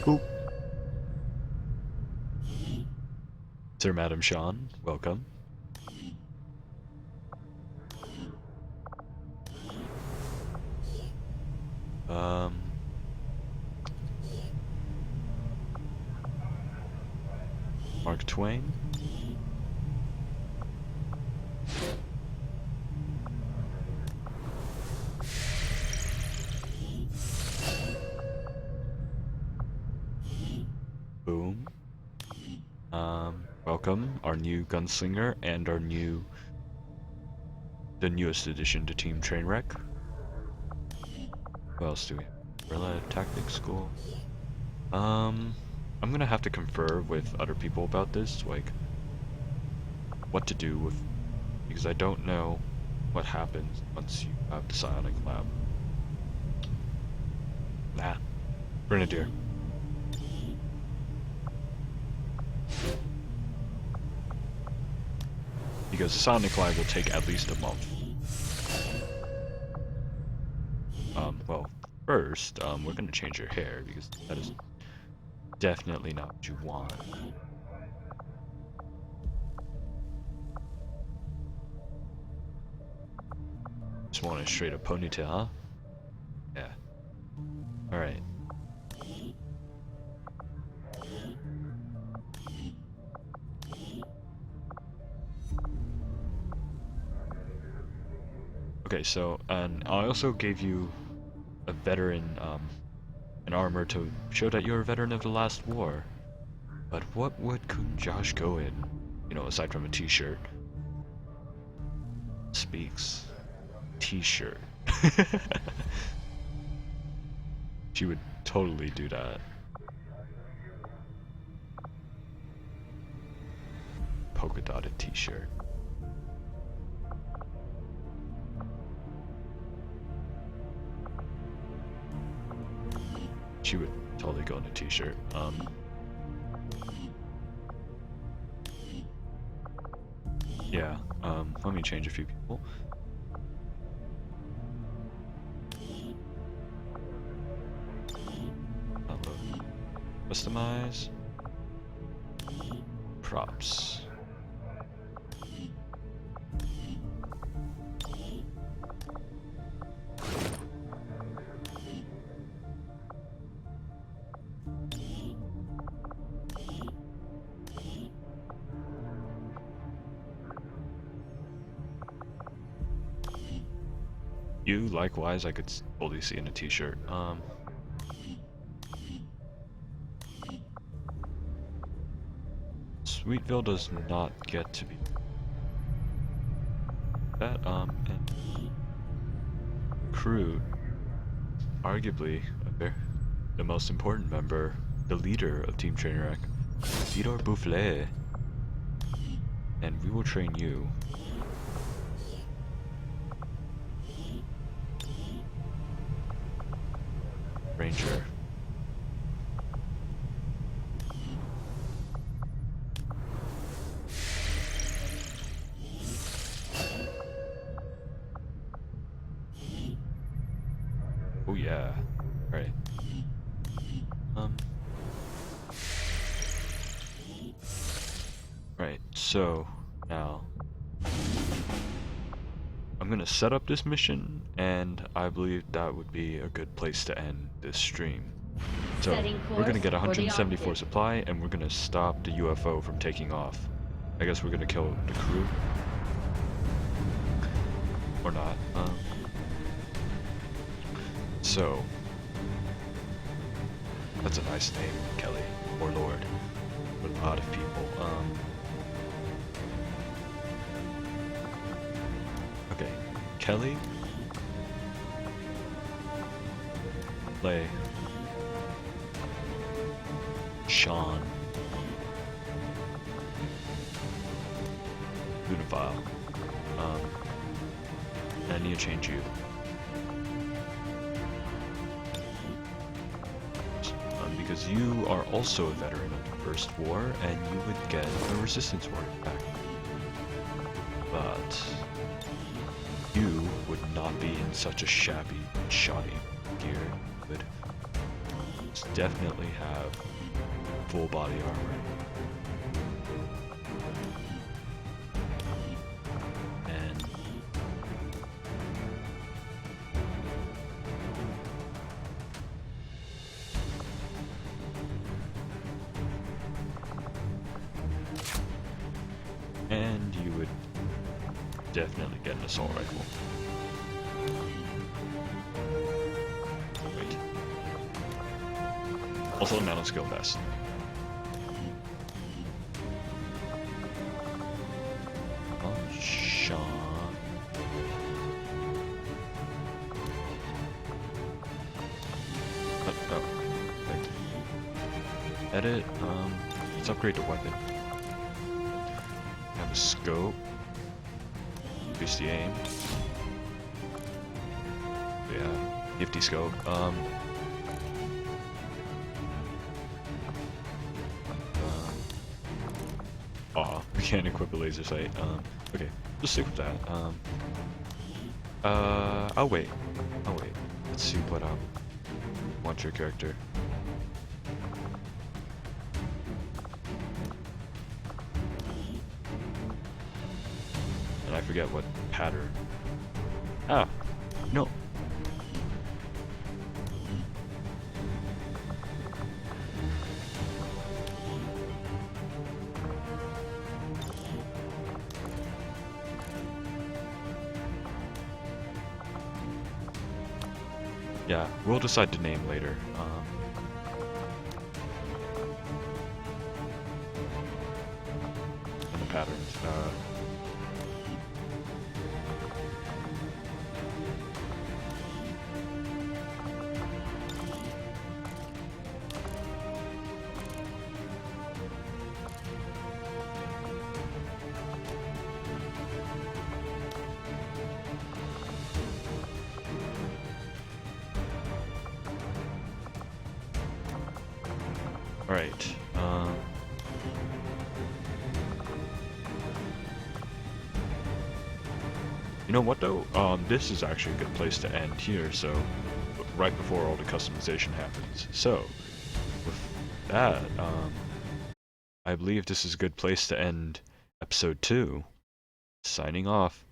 Cool. Sir, Madam Sean, welcome. Mark Twain. Boom. Welcome, our new gunslinger and the newest addition to Team Trainwreck. What else do we have? Guerrilla Tactics School. I'm gonna have to confer with other people about this, like what to do with, because I don't know what happens once you have the psionic lab. Nah, Grenadier. Because the psionic lab will take at least a month. Well, first, we're gonna change your hair because that is definitely not what you want. Just want a straight up ponytail, huh? Yeah. Alright. Okay, so, and I also gave you a veteran, an armor to show that you're a veteran of the last war. But what would Josh go in? You know, aside from a t-shirt. Speaks. T-shirt. She would totally do that. Polka dotted t-shirt. skill in a t-shirt. Yeah, let me change a few people. Upload. Customize. Props. You, likewise, I could totally see in a t-shirt. Sweetville does not get to be that, and Crude, arguably the most important member, the leader of Team Trainwreck, Theodore Boufflet, and we will train you. Ranger. Oh yeah. Right. Right, so now I'm gonna set up this mission, and I believe that would be a good place to end this stream. So we're gonna get 174 supply, and we're gonna stop the UFO from taking off. I guess we're gonna kill the crew, or not. So that's a nice name, Kelly or Lord, for a lot of people. Okay, Kelly, Lay, Sean, Ludophile. I need to change you. Because you are also a veteran of the First War, and you would get a Resistance War back. But you would not be in such a shabby, shoddy gear. You would definitely have full body armor. And you would definitely get an assault rifle. Wait. Also a nano skill vest. Oh, Sean. Oh, right. Edit, let's upgrade the weapon. Have a scope. Increase the aim. Yeah, nifty scope. We can't equip a laser sight. Okay, just stick with that. I'll wait. Let's see what want your character. And I forget what pattern. Ah, no. Yeah, we'll decide the name later. And the patterns. Alright, you know what though? This is actually a good place to end here, so right before all the customization happens. So, with that, I believe this is a good place to end episode 2. Signing off.